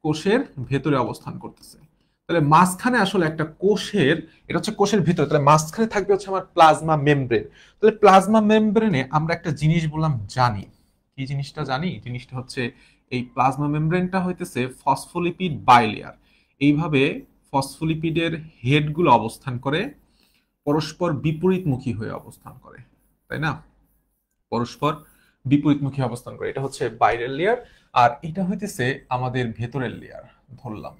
[SPEAKER 1] কোষের ভেতরে অবস্থান করতেছে। তাহলে মাঝখানে আসলে একটা কোষের, এটা হচ্ছে কোষের ভিতরে, তাহলে মাঝখানে থাকবে হচ্ছে আমার প্লাজমা মেমব্রেন। তাহলে প্লাজমা মেমব্রেনে আমরা একটা জিনিস বললাম জানি, কি জিনিসটা জানি? জিনিসটা হচ্ছে এই প্লাজমা মেমব্রেনটা হইতেছে ফসফোলিপিড বাইলেয়ার। এইভাবে ফসফোলিপিডের হেডগুলো অবস্থান করে, পরস্পর বিপরীতমুখী হয়ে অবস্থান করে, তাই না? পরস্পর বিপরীতমুখী অবস্থান করে। এটা হচ্ছে বাইরের লেয়ার, আর এটা হইতেছে আমাদের ভেতরের লেয়ার ধরলাম।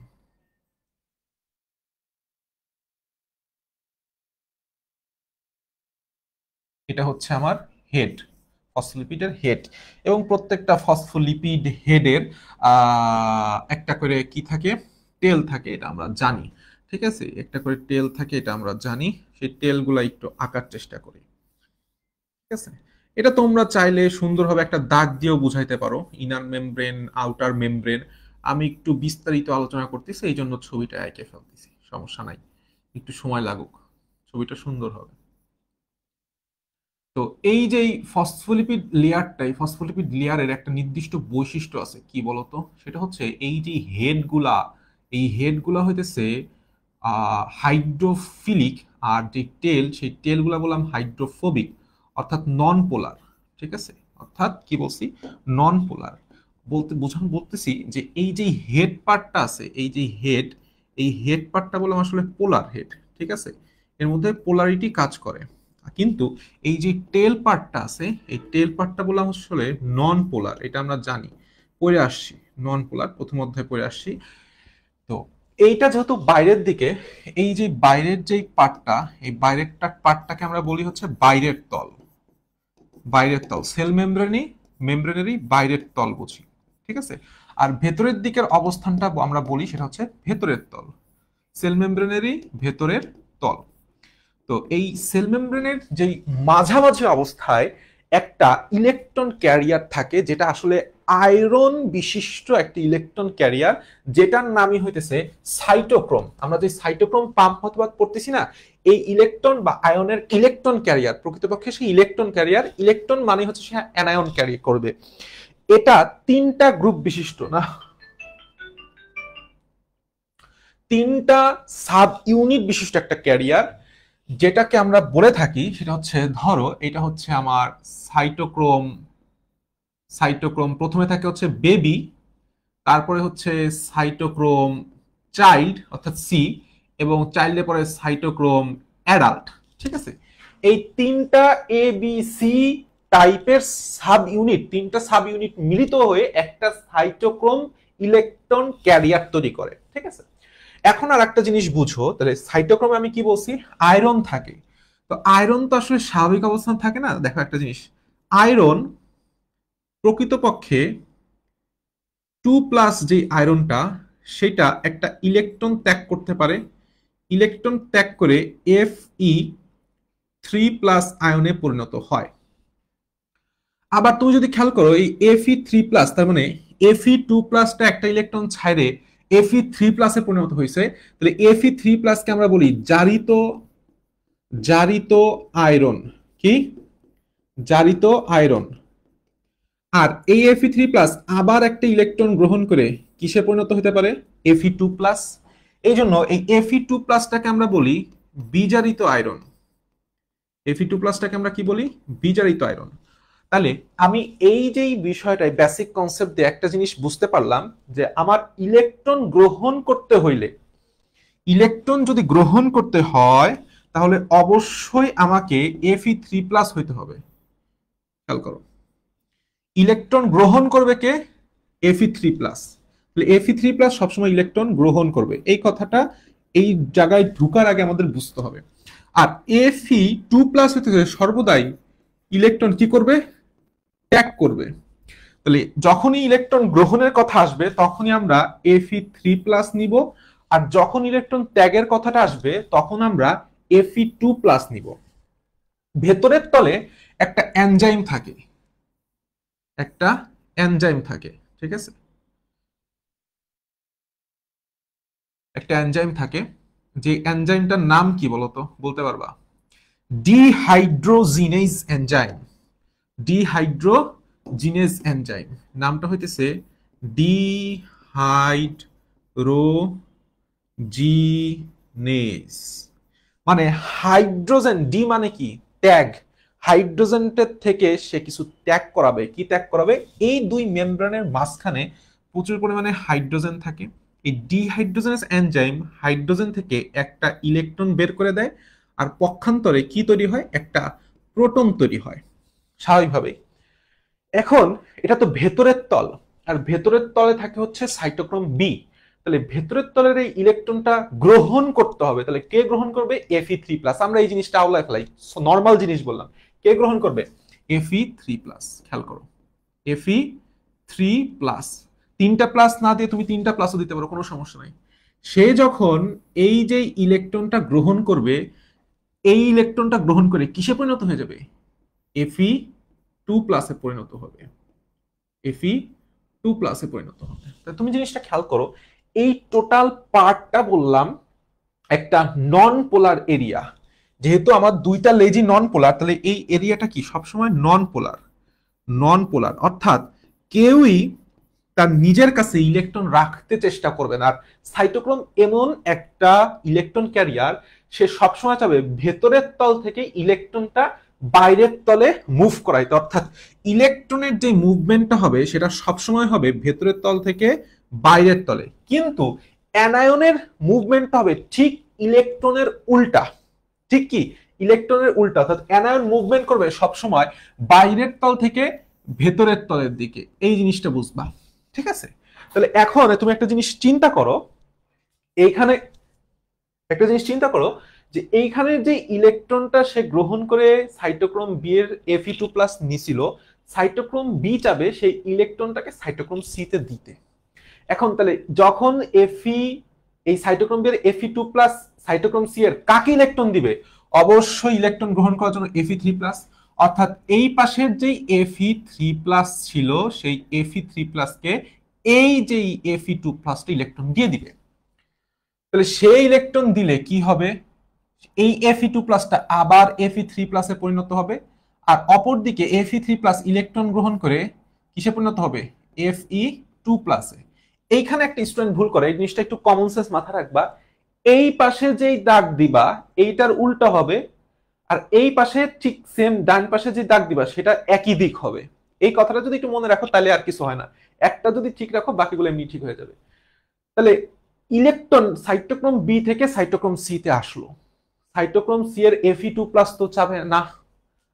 [SPEAKER 1] এটা হচ্ছে আমার হেড, ফসফোলিপিডের হেড। এবং প্রত্যেকটা ফসফোলিপিড হেডের একটা করে কি থাকে, টেল থাকে, এটা আমরা জানি। ঠিক আছে, একটা করে টেল থাকে, এটা আমরা জানি। সেই টেলগুলো একটু আঁকার চেষ্টা করি। ঠিক আছে, এটা তোমরা চাইলে সুন্দরভাবে একটা দাগ দিয়েও বুঝাইতে পারো, ইনার মেমব্রেন, আউটার মেমব্রেন। আমি একটু বিস্তারিত আলোচনা করতেছি, এই জন্য ছবিটা এঁকে ফেলতেছি, সমস্যা নাই, একটু সময় লাগুক, ছবিটা সুন্দর হবে। তো এই যে ফসফোলিপিড লেয়ারটা, এই ফসফোলিপিড লেয়ারের একটা নির্দিষ্ট বৈশিষ্ট্য আছে, কি বলতো? সেটা হচ্ছে এই যে হেডগুলা, এই হেডগুলা হইতেছে হাইড্রোফিলিক, আর যে টেল, সেই টেলগুলা বললাম হাইড্রোফোবিক, অর্থাৎ নন পোলার। ঠিক আছে, অর্থাৎ কি বলছি? নন পোলার বলতে বলতেছি যে এই যে হেড পার্টটা আছে, এই যে হেড, এই হেড পার্টটা বললাম আসলে পোলার হেড। ঠিক আছে, এর মধ্যে পোলারিটি কাজ করে। কিন্তু এই যে টেল পার্টটা আছে, এই টেল পার্টটা বললাম আসলে নন পোলার, এটা আমরা জানি, পড়ে আসছি, নন পোলার প্রথম অধ্যায়ে পড়ে আসছি। তো এইটা যেহেতু বাইরের দিকে, এই যে বাইরের যে পার্টটা, এই বাইরের পার্টটাকে আমরা বলি হচ্ছে বাইরের তল। বাইরের তল, সেল মেমব্রেনেরই বাইরের তল বুঝি। ঠিক আছে, আর ভেতরের দিকের অবস্থানটা আমরা বলি সেটা হচ্ছে ভেতরের তল, সেল মেমব্রেনেরই ভেতরের তল। তো এই সেল মেমব্রেনের যেই মাঝামাঝি অবস্থায় একটা ইলেকট্রন ক্যারিয়ার থাকে, যেটা আসলে আয়রন বিশিষ্ট একটা ইলেকট্রন ক্যারিয়ার, যেটার নামই হইতেছে সাইটোক্রোম। আমরা যে সাইটোক্রোম পাম্প মতবাদ পড়তেছি না, এই ইলেকট্রন বা আয়নের ইলেকট্রন ক্যারিয়ার, প্রকৃতপক্ষে সেই ইলেকট্রন ক্যারিয়ার, ইলেকট্রন মানে হচ্ছে সে অ্যানায়ন ক্যারি করবে। এটা তিনটা গ্রুপ বিশিষ্ট, না তিনটা সাব ইউনিট বিশিষ্ট একটা ক্যারিয়ার, যেটাকে আমরা বলে থাকি সেটা হচ্ছে, ধরো এটা হচ্ছে আমার সাইটোক্রোম। সাইটোক্রোম প্রথমে থাকে হচ্ছে বেবি, তারপরে হচ্ছে সাইটোক্রোম চাইল্ড অর্থাৎ সি, এবং চাইল্ডে পরে সাইটোক্রোম অ্যাডাল্ট। ঠিক আছে, এই তিনটা এ বি সি টাইপের সাব ইউনিট, তিনটা সাব ইউনিট মিলিত হয়ে একটা সাইটোক্রোম ইলেকট্রন ক্যারিয়ার তৈরি করে। ঠিক আছে, এখন আর একটা জিনিস বুঝো, তাহলে সাইটোক্রোমে আমি কি বলছি? আয়রন থাকে। তো আয়রন তো আসলে স্বাভাবিক অবস্থান থাকে না। দেখো একটা জিনিস, আয়রন প্রকৃতপক্ষে 2+ যে আয়রনটা, সেটা একটা ইলেকট্রন ত্যাগ করতে পারে, ইলেকট্রন ত্যাগ করে Fe3+ আয়নে পরিণত হয়। আবার তুমি যদি খেয়াল করো, এই Fe3+, তার মানে Fe2+টা একটা ইলেকট্রন ছাইড়ে Fe3+ পরিণত হয়েছে। তাহলে Fe3+ কে আমরা বলি জারিত, জারিত আয়রন। কি? জারিত আয়রন। আর এই Fe3+ আবার একটা ইলেকট্রন গ্রহণ করে কিসে পরিণত হতে পারে? Fe2+। এই জন্য এই Fe2+টাকে আমরা বলি বিজারিত আয়রন। Fe2+টাকে আমরা কি বলি? বিজারিত আয়রন। তাহলে আমি এই যে বিষয়টাই বেসিক কনসেপ্ট দিয়ে একটা জিনিস বুঝতে পারলাম, যে আমার ইলেকট্রন গ্রহণ করতে হইলে, ইলেকট্রন যদি গ্রহণ করতে হয়, তাহলে অবশ্যই আমাকে Fe3+ হইতে হবে। খেয়াল করো, ইলেকট্রন গ্রহণ করবে কে? Fe3+। তাহলে Fe3+ সবসময় ইলেকট্রন গ্রহণ করবে, এই কথাটা এই জায়গায় ঢুকার আগে আমাদের বুঝতে হবে। আর Fe2+ হতে সর্বদাই ইলেকট্রন কি করবে? ত্যাগ করবে। তাহলে যখনই ইলেকট্রন গ্রহণের কথা আসবে, তখনই আমরা Fe3+ নিব, আর যখন ইলেকট্রন ত্যাগের কথাটা আসবে, তখন আমরা Fe2+ নিব। ভেতরের তলে একটা এনজাইম থাকে, একটা এনজাইম থাকে। ঠিক আছে, একটা এনজাইম থাকে, যে এনজাইমটার নাম কি বলতো? বলতে পারবা? Dehydrogenase enzyme. ডিহাইড্রোজিনেজ এনজাইম নামটা হইতেছে ডিহাইড্রোজিনেজ। মানে হাইড্রোজেন, ডি মানে কি? ত্যাগ। হাইড্রোজেনের থেকে সে কিছু ত্যাগ করাবে। কি ত্যাগ করাবে? এই দুই মেমব্রেনের মাঝখানে প্রচুর পরিমাণে হাইড্রোজেন থাকে। এই ডিহাইড্রোজেনেস এনজাইম হাইড্রোজেন থেকে একটা ইলেকট্রন বের করে দেয়, আর পক্ষান্তরে কি তৈরি হয়? একটা প্রোটন তৈরি হয় স্বাভাবিকভাবেই। এখন এটা তো ভেতরের তল, আর ভেতরের তলে থাকে হচ্ছে সাইটোক্রোম বি। তাহলে ভেতরের তলের এই ইলেকট্রনটা গ্রহণ করতে হবে। তাহলে কে গ্রহণ করবে? Fe3+। আমরা এই জিনিসটা আওলায় ফেলাই, নর্মাল জিনিস বললাম। কে গ্রহণ করবে? Fe3+। খেয়াল করো, Fe3+। তিনটা প্লাস না দিয়ে তুমি তিনটা প্লাসও দিতে পারো, কোনো সমস্যা নাই। সে যখন এই যে ইলেকট্রনটা গ্রহণ করবে, এই ইলেকট্রনটা গ্রহণ করে কিসে পরিণত হয়ে যাবে? Fe2+ পরিণত হবে। Fe2+ পরিণত হবে। তুমি জিনিসটা খেয়াল করো, এই টোটাল পার্টটা বললাম একটা নন পোলার এরিয়া। যেহেতু আমার দুইটা লেজি নন পোলার, তাহলে এই এরিয়াটা কি? সবসময় নন পোলার। নন পোলার অর্থাৎ কেউই তার নিজের কাছে ইলেকট্রন রাখতে চেষ্টা করবে না। আর সাইটোক্রোম এমন একটা ইলেকট্রন ক্যারিয়ার, সে সবসময় চাবে ভেতরের তল থেকে ইলেকট্রনটা বাইরের তলে মুভ করাইতে। অর্থাৎ ইলেকট্রনের যে মুভমেন্টটা হবে সেটা সবসময় হবে ভেতরের তল থেকে বাইরের তলে। কিন্তু অ্যানায়নের মুভমেন্টটা হবে ঠিক ইলেকট্রনের উল্টা। ঠিক কি? ইলেকট্রনের উল্টা। অর্থাৎ অ্যানায়ন মুভমেন্ট করবে সবসময় বাইরের তল থেকে ভেতরের তলের দিকে। এই জিনিসটা বুঝবা, ঠিক আছে? তাহলে এখন তুমি একটা জিনিস চিন্তা করো, এইখানে একটা জিনিস চিন্তা করো যে এইখানে যে ইলেকট্রনটা সে গ্রহণ করে সাইটোক্রোম বি এর Fe2+ নিছিল, সাইটোক্রোম বি চাবে সেই ইলেকট্রনটাকে সাইটোক্রোম সি তে দিতে। এখন তাহলে যখন এই সাইটোক্রোম বি এর Fe2+ সাইটোক্রোম সি এর কাকে ইলেকট্রন দিবে? অবশ্যই ইলেকট্রন গ্রহণ করার জন্য Fe3+। অর্থাৎ এই পাশের যেই Fe3+ ছিল সেই Fe3+ কে এই যেই Fe2+ ইলেকট্রন দিয়ে দিবে। তাহলে সেই ইলেকট্রন দিলে কি হবে? এই Fe2+টা আবার Fe3+ পরিণত হবে, আর অপরদিকে Fe3+ ইলেকট্রন গ্রহণ করে কিসে পরিণত হবে? Fe2+। এইখানে একটা স্টুডেন্ট ভুল করে, এই জিনিসটা একটু কমন সেন্স মাথা রাখবা। এই পাশে যেই দাগ দিবা এইটার উল্টা হবে, আর এই পাশে ঠিক সেম ডান পাশে যে দাগ দিবা সেটা একই দিক হবে। এই কথাটা যদি একটু মনে রাখো তাহলে আর কিছু হয় না। একটা যদি ঠিক রাখো বাকিগুলো এমনি ঠিক হয়ে যাবে। তাহলে ইলেকট্রন সাইটোক্রোম বি থেকে সাইটোক্রোম সি তে আসলো, সাইটোক্রোম সি এর Fe2+ তো চাবে না,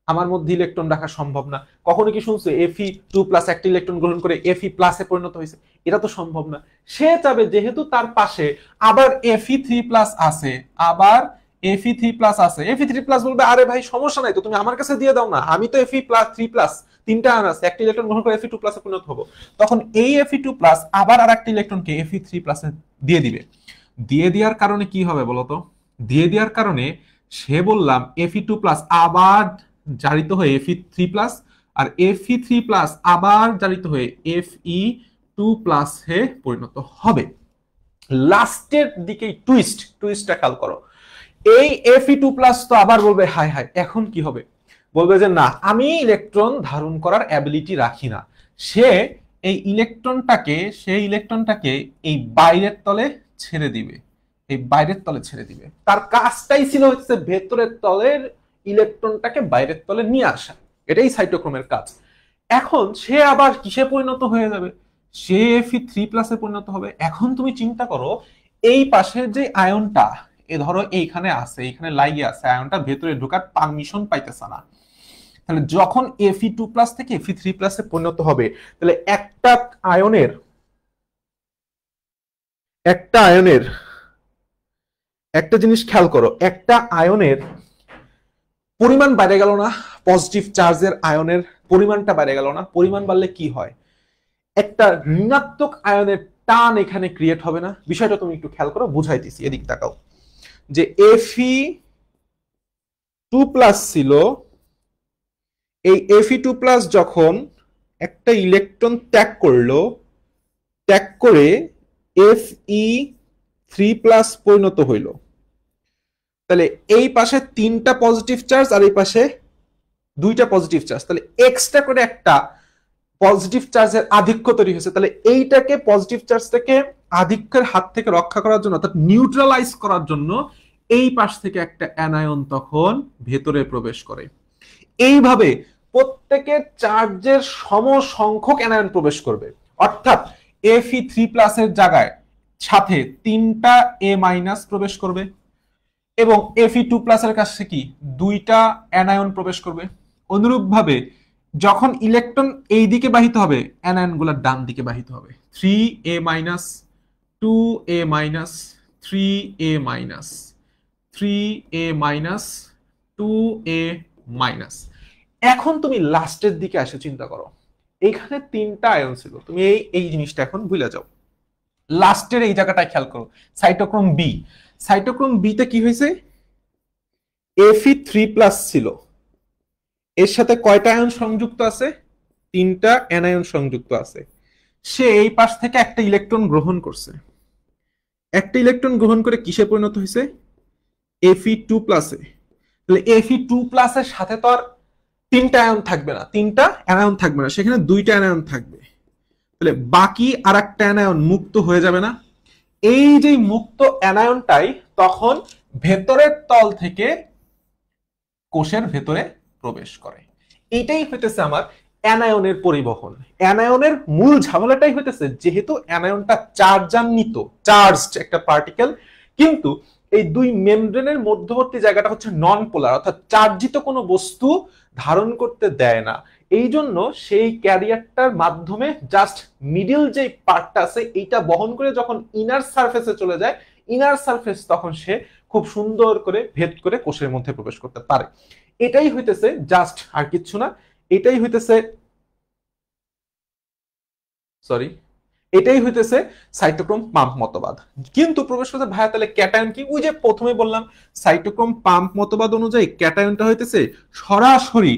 [SPEAKER 1] আমার মধ্যে ইলেকট্রন রাখা সম্ভব না। কখনো কি শুনছো Fe2+ একটা ইলেকট্রন গ্রহণ করে Fe+ পরিণত হয়েছে? এটা তো সম্ভব না। সে চাবে যেহেতু তার পাশে আবার Fe3+ আছে, আবার Fe3+ আছে, Fe3+ বলবে আরে ভাই সমস্যা নাই তো, তুমি আমার কাছে দিয়ে দাও না, আমি তো Fe3+, তিনটা আয়ন আছে, একটা ইলেকট্রন গ্রহণ করে Fe2+ পরিণত হবো। তখন এই Fe2+ আবার আর একটা ইলেকট্রনকে Fe3+ দিয়ে দিবে। দিয়ে দেওয়ার কারণে কি হবে বলতো? দিয়ে দেওয়ার কারণে সে বললাম Fe2+ আবার জারিত হয়ে Fe3+, আর Fe3+ আবার জারিত হয়ে Fe2+ এ পরিণত হবে। লাস্টের দিকে টুইস্টটা খেয়াল করো। এই Fe2+ তো আবার বলবে হাই হাই এখন কি হবে? বলবে যে না, আমি ইলেকট্রন ধারণ করার অ্যাবিলিটি রাখি না। সে সেই ইলেকট্রনটাকে এই বাইরের তলে ছেড়ে দিবে, এই বাইরের তলে ছেড়ে দিবে। তার কাজটাই ছিল হচ্ছে ভেতরের তলের ইলেকট্রনটাকে বাইরের তলে নিয়ে আসা। এটাই সাইটোক্রোমের কাজ। এখন সে আবার কিসে পরিণত হয়ে যাবে? সে Fe3+ পরিণত হবে। এখন তুমি চিন্তা করো, এই পাশের যে আয়নটা এ ধরো এইখানে আছে, এইখানে লাগিয়ে আছে, আয়নটা ভেতরে ঢোকার পারমিশন পাইতেছে না। তাহলে যখন Fe2+ থেকে Fe3+ পরিণত হবে, তাহলে একটা আয়নের একটা জিনিস খেয়াল করো, একটা আয়নের পরিমাণ বেড়ে গেল না? পজিটিভ চার্জের আয়নের পরিমাণটা বেড়ে গেল না? পরিমাণ বাড়লে কি হয়? একটা ঋণাত্মক আয়নের টান এখানে ক্রিয়েট হবে না? বিষয়টা তুমি একটু খেয়াল করো, বুঝাইতেছি, এদিক তাকাও। যে Fe2+ ছিল, এই Fe2+ যখন একটা ইলেকট্রন ত্যাগ করলো, ত্যাগ করে Fe3+ পরিণত হইল। তাহলে এই পাশে তিনটা পজিটিভ চার্জ আর এই পাশে দুইটা পজিটিভ চার্জ, তাহলে এক্সট্রা করে একটা পজিটিভ চার্জের আধিক্য তৈরি হয়েছে। তাহলে এইটাকে পজিটিভ চার্জটাকে আধিক্যের হাত থেকে রক্ষা করার জন্য, অর্থাৎ নিউট্রালাইজ করার জন্য এই পাশ থেকে একটা অ্যানায়ন তখন ভেতরে প্রবেশ করে। এইভাবে প্রত্যেকের চার্জের সমসংখ্যক অ্যানায়ন প্রবেশ করবে, অর্থাৎ Fe3+ এর জায়গায় সাথে 3টা A- প্রবেশ করবে এবং Fe2+ এর কাছে কি 2টা অ্যানায়ন প্রবেশ করবে। অনুরূপভাবে যখন ইলেকট্রন এই দিকে বাহিত হবে, অ্যানায়নগুলো ডান দিকে বাহিত হবে। 3A-, 2A-, 3A-, 3A-, 2A-। এখন তুমি লাস্টের দিকে এসে চিন্তা করো, এখানে 3টা আয়ন ছিল, তুমি এই জিনিসটা এখন ভুলে যাও। লাস্টের এই জায়গাটায় খেয়াল করো, সাইটোক্রোম বি। সাইটোক্রোম বি তে কি হয়েছে, Fe3+ ছিল, এর সাথে কয়টা আয়ন সংযুক্ত আছে, 3টা অ্যানায়ন সংযুক্ত আছে। সে এই পাশ থেকে একটা ইলেকট্রন গ্রহণ করছে, একটা ইলেকট্রন গ্রহণ করে কিসে পরিণত হয়েছে, Fe2+ এ। তাহলে Fe2+ এর সাথে তো আর 3টা আয়ন থাকবে না, 3টা অ্যানায়ন থাকবে না, সেখানে 2টা অ্যানায়ন থাকবে। তাহলে বাকি আর একটা অ্যানায়ন মুক্ত হয়ে যাবে না। এই যে মুক্ত অ্যানায়নটাই তখন ভেতরের তল থেকে কোষের ভেতরে প্রবেশ করে। এইটাই হইতেছে আমার অ্যানায়নের পরিবহন। অ্যানায়নের মূল ঝামেলাটাই হইতেছে, যেহেতু অ্যানায়নটা চার্জান্বিত, চার্জড একটা পার্টিকেল, কিন্তু এই দুই মেমব্রেনের মধ্যবর্তী জায়গাটা হচ্ছে নন পোলার, অর্থাৎ চার্জিত কোনো বস্তু ধারণ করতে দেয় না। এই জন্য সেই ক্যারিয়ারটার মাধ্যমে জাস্ট মিডিল যে পার্টটা আছে এইটা বহন করে যখন ইনার সারফেসে চলে যায়, ইনার সারফেস তখন সে খুব সুন্দর করে ভেদ করে কোষের মধ্যে প্রবেশ করতে পারে। এটাই হইতেছে জাস্ট, আর কিচ্ছু না। এটাই হইতেছে, সরি, এটাই হইতেছে সাইটোক্রোম পাম্প মতবাদ। কিন্তু প্রবেশ করতে ভাইয়া তাহলে ক্যাটায়ন কি? ওই যে প্রথমে বললাম, সাইটোক্রোম পাম্প মতবাদ অনুযায়ী ক্যাটায়নটা হইতেছে সরাসরি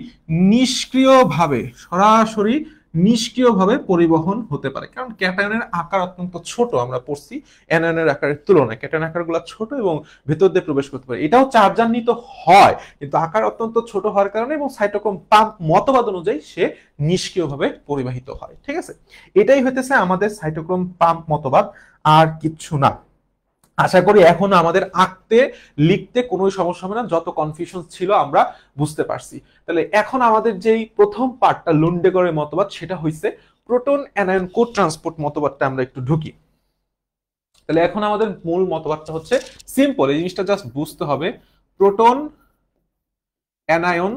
[SPEAKER 1] নিষ্ক্রিয়ভাবে পরিবহন হতে পারে, কারণ ক্যাটায়নের আকার অত্যন্ত ছোট। আমরা পড়ছি অ্যানায়নের আকারের তুলনায় ক্যাটায়ন আকারগুলো ছোট এবং ভেতর দিয়ে প্রবেশ করতে পারে। এটাও চার্জান্বিত হয়, কিন্তু আকার অত্যন্ত ছোট হওয়ার কারণে এবং সাইটোক্রোম পাম্প মতবাদ অনুযায়ী সে নিষ্ক্রিয়ভাবে পরিবাহিত হয়। ঠিক আছে, এটাই হইতেছে আমাদের সাইটোক্রোম পাম্প মতবাদ, আর কিচ্ছু না। আশা করি এখন আমাদের আঁকতে লিখতে কোনো সমস্যা হবে না, যত কনফিউশন ছিল আমরা বুঝতে পারছি। তাহলে এখন আমাদের যেই প্রথম পার্টটা লুন্ডেগরের মতবাদ, সেটা হইছে প্রোটন অ্যানায়ন কো ট্রান্সপোর্ট মতবাদটা আমরা একটু ঢুকি। তাহলে এখন আমাদের মূল মতবাদটা হচ্ছে সিম্পল, এই জিনিসটা জাস্ট বুঝতে হবে, প্রোটন অ্যানায়ন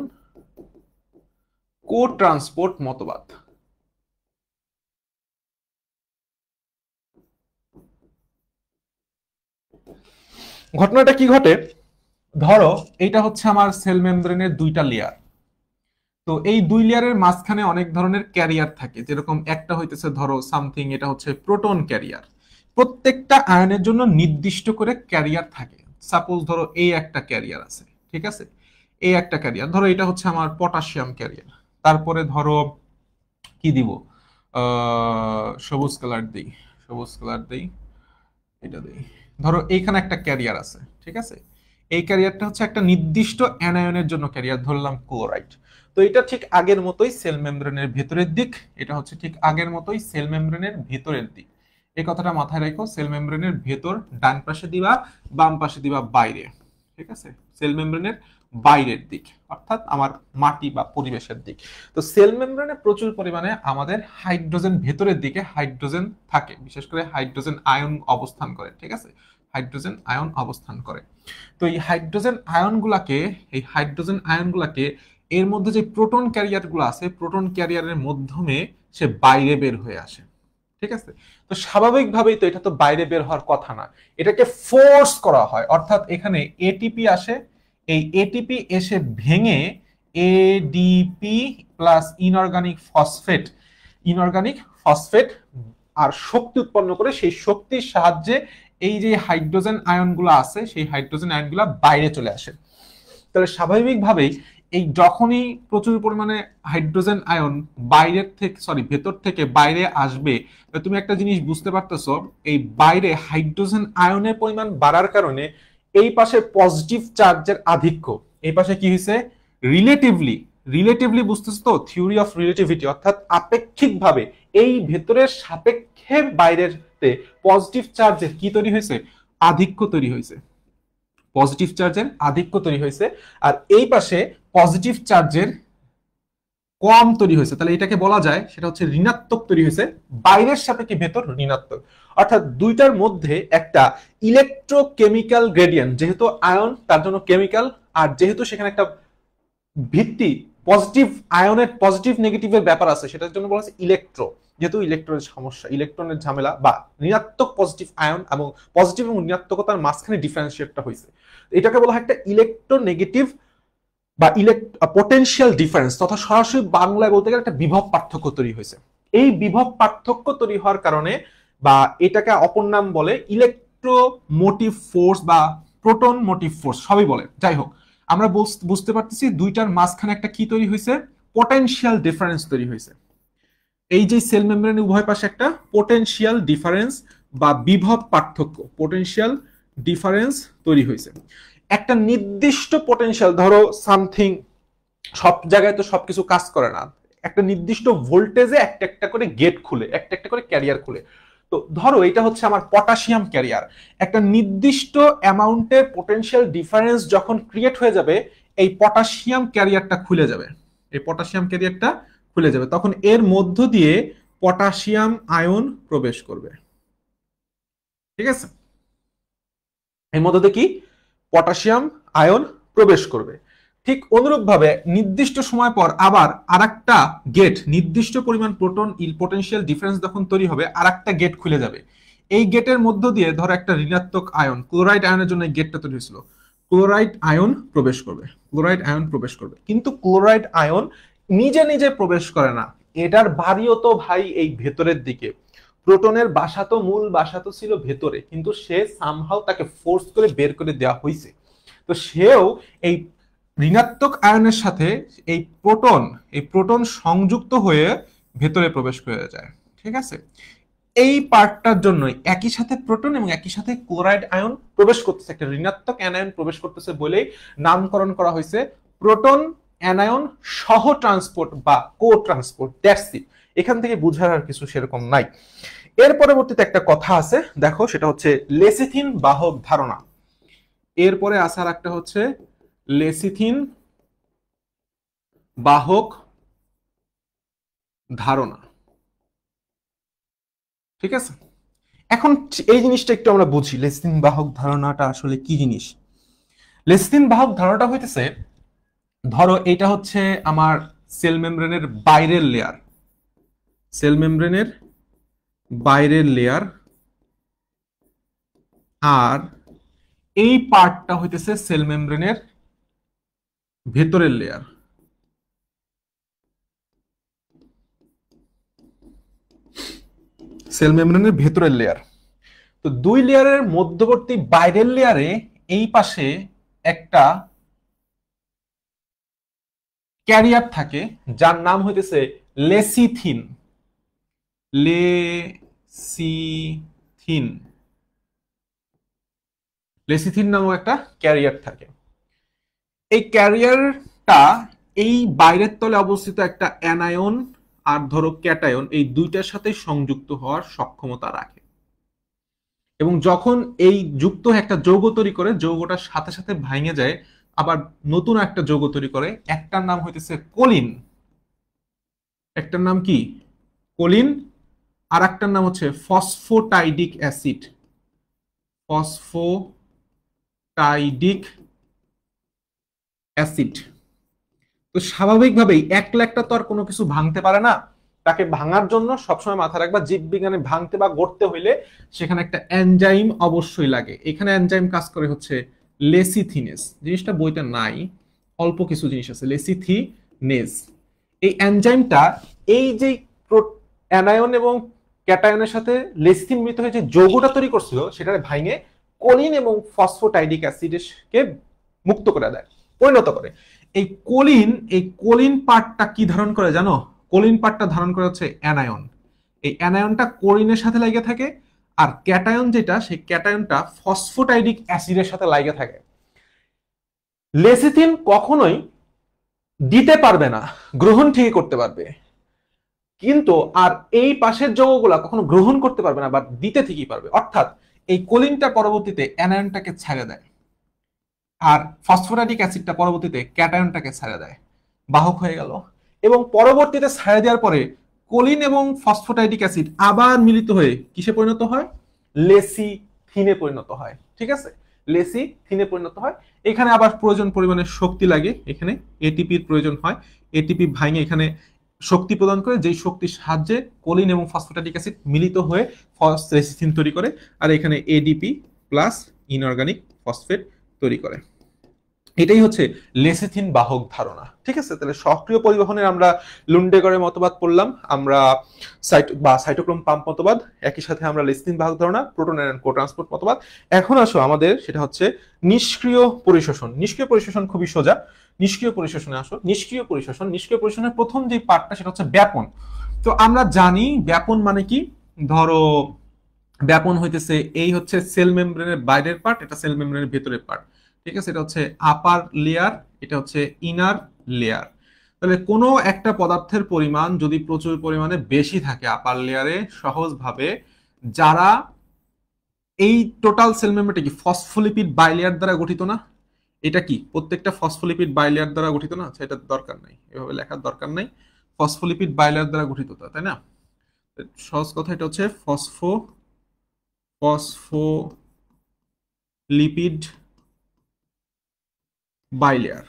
[SPEAKER 1] কো ট্রান্সপোর্ট মতবাদ। ঘটনাটা কি ঘটে, ধরো এইটা হচ্ছে আমার সেল মেমব্রেনের 2টা লেয়ার। তো এই 2 লেয়ারের মাঝখানে অনেক ধরনের ক্যারিয়ার থাকে, যেরকম একটা হইতেছে ধরো সামথিং, এটা হচ্ছে প্রোটন ক্যারিয়ার। প্রত্যেকটা আয়নের জন্য নির্দিষ্ট করে ক্যারিয়ার থাকে। সাপোজ ধরো এই একটা ক্যারিয়ার আছে, ঠিক আছে, এই একটা ক্যারিয়ার, ধরো এটা হচ্ছে আমার পটাশিয়াম ক্যারিয়ার। তারপরে ধরো কি দিব, সবুজ কালার দিই, সবুজ কালার দিই, এটা দিই। ধরো এইখানে একটা ক্যারিয়ার আছে, ঠিক আছে, এই ক্যারিয়ারটা হচ্ছে একটা নির্দিষ্ট অ্যানায়নের জন্য ক্যারিয়ার, ধরলাম ক্লোরাইড। তো এটা ঠিক আগের মতোই সেল মেমব্রেনের ভেতরের দিক, এটা হচ্ছে ঠিক আগের মতোই সেল মেমব্রেনের ভেতরের দিক। এই কথাটা মাথায় রাখো, সেল মেমব্রেনের ভেতর ডান পাশে দিবা, বাম পাশে দিবা বাইরে, ঠিক আছে, সেল মেমব্রেনের বাইরের দিক, অর্থাৎ আমার মাটি বা পরিবেশের দিক। তো সেল মেমব্রেনে প্রচুর পরিমাণে আমাদের হাইড্রোজেন, ভেতরের দিকে হাইড্রোজেন থাকে, বিশেষ করে হাইড্রোজেন আয়ন অবস্থান করে, ঠিক আছে, হাইড্রোজেন আয়ন অবস্থান করে। তো এই হাইড্রোজেন আয়নগুলাকে এর মধ্যে যে প্রোটন ক্যারিয়ারগুলো আছে, প্রোটন ক্যারিয়ারের মাধ্যমে সে বাইরে বের হয়ে আসে, ঠিক আছে। তো স্বাভাবিকভাবেই তো এটা তো বাইরে বের হওয়ার কথা না, এটাকে ফোর্স করা হয়, অর্থাৎ এখানে এটিপি আসে, এই এটিপি এসে ভেঙে এডিপি প্লাস ইনঅর্গানিক ফসফেট আর শক্তি উৎপন্ন করে, সেই শক্তির সাহায্যে এই যে হাইড্রোজেন আয়নগুলো আছে, সেই হাইড্রোজেন আয়নগুলো বাইরে চলে আসে। তাহলে স্বাভাবিকভাবেই এই যখনই প্রচুর পরিমাণে হাইড্রোজেন আয়ন ভেতর থেকে বাইরে আসবে, তুমি একটা জিনিস বুঝতে পারতেছো, এই বাইরে হাইড্রোজেন আয়নের পরিমাণ বাড়ার কারণে এই পাশে পজিটিভ চার্জের আধিক্য, এই পাশে কি হয়েছে, রিলেটিভলি বুঝতেছো তো, থিওরি অফ রিলেটিভিটি, অর্থাৎ আপেক্ষিকভাবে এই ভেতরের সাপেক্ষে বাইরের পজিটিভ চার্জের কি তৈরি হয়েছে, আধিক্য তৈরি হয়েছে, পজিটিভ চার্জের আধিক্য তৈরি হয়েছে। আর এই পাশে পজিটিভ চার্জের কম তৈরি হয়েছে, তাহলে এটাকে বলা যায় সেটা হচ্ছে ঋণাত্মক তৈরি হয়েছে, বাইরের সাপেক্ষে ভেতর ঋণাত্মক। অর্থাৎ দুইটার মধ্যে একটা ইলেকট্রোকেমিক্যাল গ্রেডিয়েন্ট, যেহেতু আয়ন তার জন্য কেমিক্যাল, আর যেহেতু সেখানে একটা ভিত্তি পজিটিভ আয়নের পজিটিভ নেগেটিভের ব্যাপার আছে, সেটার জন্য বলা হচ্ছে ইলেকট্রো। যেহেতু ইলেকট্রনের সমস্যা, ইলেকট্রনের ঝামেলা বা ঋণাত্মক পজিটিভ আয়ন এবং পজিটিভ এবং ঋণাত্মকতার মাঝখানে ডিফারেন্সিয়েটটা হয়েছে, এটাকে বলা হয় একটা ইলেকট্রোনেগেটিভ বা পোটেনশিয়াল ডিফারেন্স, তথা সরাসরি বাংলায় বলতে গেলে একটা বিভব পার্থক্য তৈরি হয়েছে। এই বিভব পার্থক্য তৈরি হওয়ার কারণে বা এটাকে অপর নাম বলে ইলেকট্রোমোটিভ ফোর্স বা প্রোটন মোটিভ ফোর্স, সবই বলে। যাই হোক, আমরা বুঝতে পারতেছি দুইটার মাঝখানে একটা কি তৈরি হয়েছে, পোটেনশিয়াল ডিফারেন্স তৈরি হয়েছে। এই যে সেল মেমব্রেনের উভয় পাশে একটা পোটেনশিয়াল ডিফারেন্স বা বিভব পার্থক্য, পোটেনশিয়াল ডিফারেন্স তৈরি হয়েছে। একটা নির্দিষ্ট পোটেনশিয়াল, ধরো সামথিং, সব জায়গায় তো সবকিছু কাজ করে না, একটা নির্দিষ্ট ভোল্টেজে একটা একটা করে গেট খুলে, একটা একটা করে ক্যারিয়ার খুলে। তো ধরো এটা হচ্ছে আমার পটাশিয়াম ক্যারিয়ার, একটা নির্দিষ্ট অ্যামাউন্টের পোটেনশিয়াল ডিফারেন্স যখন ক্রিয়েট হয়ে যাবে, এই পটাশিয়াম ক্যারিয়ারটা খুলে যাবে, এই পটাশিয়াম ক্যারিয়ারটা খুলে যাবে, তখন এর মধ্য দিয়ে পটাশিয়াম আয়ন প্রবেশ করবে। ঠিক আছে, এর মধ্যে দিয়ে কি পটাশিয়াম আয়ন প্রবেশ করবে। ঠিক অনুরূপভাবে নির্দিষ্ট সময় পর আবার আরেকটা গেট, নির্দিষ্ট পরিমাণ প্রোটন পোটেনশিয়াল ডিফারেন্স যখন তৈরি হবে, আরেকটা গেট খুলে যাবে। এই গেটের মধ্য দিয়ে ধরো একটা ঋণাত্মক আয়ন, ক্লোরাইড আয়নের জন্য এই গেটটা তৈরি হয়েছিল, ক্লোরাইড আয়ন প্রবেশ করবে, ক্লোরাইড আয়ন প্রবেশ করবে। কিন্তু ক্লোরাইড আয়ন নিজে নিজে প্রবেশ করে না, এটার বাড়িও তো ভাই এই ভেতরের দিকে। প্রোটনের বাসা তো, মূল বাসা তো ছিল ভেতরে, কিন্তু সে সামহাও তাকে ফোর্স করে বের করে দেওয়া হয়েছে। তো সেও এই ঋণাত্মক আয়নের সাথে এই প্রোটন সংযুক্ত হয়ে ভেতরে প্রবেশ করে যায়। ঠিক আছে, এই পার্টটার জন্যই একই সাথে প্রোটন এবং একই সাথে ক্লোরাইড আয়ন প্রবেশ করতেছে, একটা ঋণাত্মক অ্যানায়ন প্রবেশ করতেছে বলেই নামকরণ করা হয়েছে প্রোটন অ্যানায়ন সহ ট্রান্সপোর্ট বা কো ট্রান্সপোর্ট। দ্যাটস ইট, এখান থেকে বুঝার আর কিছু সেরকম নাই। এর পরবর্তীতে একটা কথা আছে, দেখো, সেটা হচ্ছে লেসিথিন বাহক ধারণা। এরপরে আসার একটা হচ্ছে লেসিথিন বাহক ধারণা। ঠিক আছে, এখন এই জিনিসটা একটু আমরা বুঝি, লেসিথিন বাহক ধারণাটা আসলে কি জিনিস। লেসিথিন বাহক ধারণাটা হইতেছে, ধরো এটা হচ্ছে আমার সেল মেমব্রেনের বাইরের লেয়ার, সেল মেমব্রেনের বাইরের লেয়ার, আর এই পার্টটা হইতেছে সেল মেমব্রেনের ভেতরের লেয়ার। সেল মেমব্রেনের ভেতরের লেয়ার, তো দুই লেয়ারের মধ্যবর্তী বাইরের লেয়ারে এই পাশে একটা ক্যারিয়ার থাকে যার নাম হইতেছে লেসিথিন, লেসিথিন, লেসিথিন নামক একটা ক্যারিয়ার থাকে। এই ক্যারিয়ারটা এই বাইরের তলে অবস্থিত একটা অ্যানায়ন আর ধরো ক্যাটায়ন, এই দুইটার সাথে সংযুক্ত হওয়ার সক্ষমতা রাখে, এবং যখন এই যুক্ত একটা যৌগ তৈরি করে, যৌগটার সাথে সাথে ভাঙে যায়, আবার নতুন একটা যৌগ তৈরি করে, একটার নাম হইতেছে কোলিন, একটার নাম কি কোলিন, আর একটার নাম হচ্ছে ফসফোটাইডিক অ্যাসিড, ফসফোটাইডিক অ্যাসিড। তো স্বাভাবিকভাবেই একলা একটা তো আর কোনো কিছু ভাঙতে পারে না, তাকে ভাঙার জন্য সবসময় মাথায় রাখবা জীববিজ্ঞানে ভাঙতে বা গড়তে হইলে সেখানে একটা এনজাইম অবশ্যই লাগে। এখানে এনজাইম কাজ করে হচ্ছে লেসিথিনেস, জিনিসটা বইতে নাই, অল্প কিছু জিনিস আছে, লেসিথিনেস। এই এনজাইমটা এই যে অ্যানায়ন এবং ক্যাটায়নের সাথে লেসিথিন মিলিত হয়ে যে যৌগটা তৈরি করছিল, সেটাকে ভাঙে কোলিন এবং ফসফোটাইডিক অ্যাসিডকে মুক্ত করে দেয়, পরিণত করে। এই কোলিন পার্টটা কি ধারণ করে জানো? কোলিন পার্টটা ধারণ করে হচ্ছে অ্যানায়ন। এই অ্যানায়নটা কোলিনের সাথে লাগে থাকে, আর ক্যাটায়ন যেটা, সেই ক্যাটায়নটা ফসফোটাইডিক অ্যাসিডের সাথে লাগে থাকে। লেসিথিন কখনোই দিতে পারবে না, গ্রহণ ঠিকই করতে পারবে, কিন্তু আর এই পাশের যৌগগুলা কখনো গ্রহণ করতে পারবে না বা দিতে ঠিকই পারবে। অর্থাৎ এই কোলিনটা পরবর্তীতে অ্যানায়নটাকে ছেড়ে দেয়, আর ফসফোরাইডিক অ্যাসিডটা পরবর্তীতে ক্যাটায়নটাকে ছেড়ে দেয়, বাহক হয়ে গেল। এবং পরবর্তীতে ছায়া দেওয়ার পরে কোলিন এবং ফসফোটাইডিক অ্যাসিড আবার মিলিত হয়ে কিসে পরিণত হয়? লেসিথিনে পরিণত হয়। ঠিক আছে, লেসিথিনে পরিণত হয়। এখানে আবার প্রয়োজন পরিমাণে শক্তি লাগে, এখানে এটিপির প্রয়োজন হয়। এটিপি ভাঙে এখানে শক্তি প্রদান করে, যেই শক্তির সাহায্যে কোলিন এবং ফসফোটাইডিক অ্যাসিড মিলিত হয়ে লেসিথিন তৈরি করে, আর এখানে এডিপি প্লাস ইনঅর্গানিক ফসফেট তৈরি করে। এটাই হচ্ছে লেসিথিন বাহক ধারণা। ঠিক আছে, তাহলে সক্রিয় পরিবহনের আমরা লুন্ডেগরের মতবাদ পড়লাম, আমরা সাইটোক্রোম পাম্প মতবাদ, একই সাথে আমরা লেসিথিন বাহক ধারণা, প্রোটন অ্যান্ড কোট্রান্সপোর্ট মতবাদ। এখন আসো আমাদের সেটা হচ্ছে নিষ্ক্রিয় পরিশোষণ। নিষ্ক্রিয় পরিশোষণ খুবই সোজা। নিষ্ক্রিয় পরিশোষণে আসো। নিষ্ক্রিয় পরিশোষণের প্রথম যে পার্টটা সেটা হচ্ছে ব্যাপন। তো আমরা জানি ব্যাপন মানে কি, ধরো ব্যাপন হইতেছে এই হচ্ছে সেল মেমব্রেনের বাইরের পার্ট, এটা সেল মেমব্রেনের ভেতরের পার্ট। ঠিক আছে, এটা হচ্ছে আপার লেয়ার, এটা হচ্ছে ইনার লেয়ার। তাহলে কোনো একটা পদার্থের পরিমাণ যদি প্রচুর পরিমাণে বেশি থাকে আপার লেয়ারে, সহজভাবে যারা এই টোটাল সেল মেমব্রেনটা কি ফসফোলিপিড বাইলেয়ার দ্বারা গঠিত না? এটা কি প্রত্যেকটা ফসফোলিপিড বাইলেয়ার দ্বারা গঠিত না? আচ্ছা, এটা দরকার নাই, এভাবে লেখার দরকার নাই। ফসফোলিপিড বাইলেয়ার দ্বারা গঠিত, তাই না? সহজ কথা, এটা হচ্ছে ফসফোলিপিড বাইলেয়ার।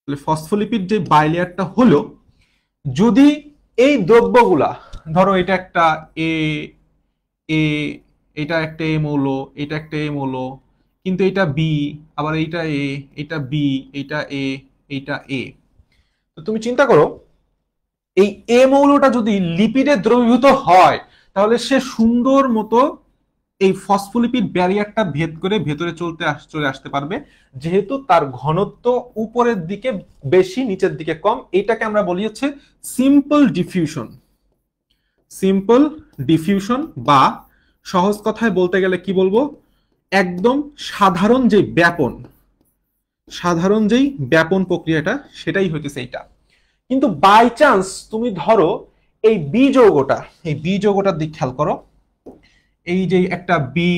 [SPEAKER 1] তাহলে ফসফোলিপিড যে বাইলেয়ারটা হলো, যদি এই দ্রব্যগুলা, ধরো এটা একটা এ এ এটা একটা এ মৌল, এটা একটা এ মৌল, কিন্তু এটা বি, আবার এইটা এ, এটা বি, এইটা এ, এইটা এ। তো তুমি চিন্তা করো, এই এ মৌলটা যদি লিপিডে দ্রবীভূত হয়, তাহলে সে সুন্দর মতো এই ফসফোলিপিড ব্যারিয়ারটা ভেদ করে ভেতরে চলে আসতে পারবে, যেহেতু তার ঘনত্ব উপরের দিকে বেশি, নিচের দিকে কম। এটাকে আমরা বলি হচ্ছে সিম্পল ডিফিউশন। সিম্পল ডিফিউশন, বা সহজ কথায় বলতে গেলে কি বলবো, একদম সাধারণ যেই ব্যাপন প্রক্রিয়াটা, সেটাই হইতেছে এইটা। কিন্তু বাই চান্স তুমি ধরো এই বি যৌগটার দিক খেয়াল করো, এই যে একটা বি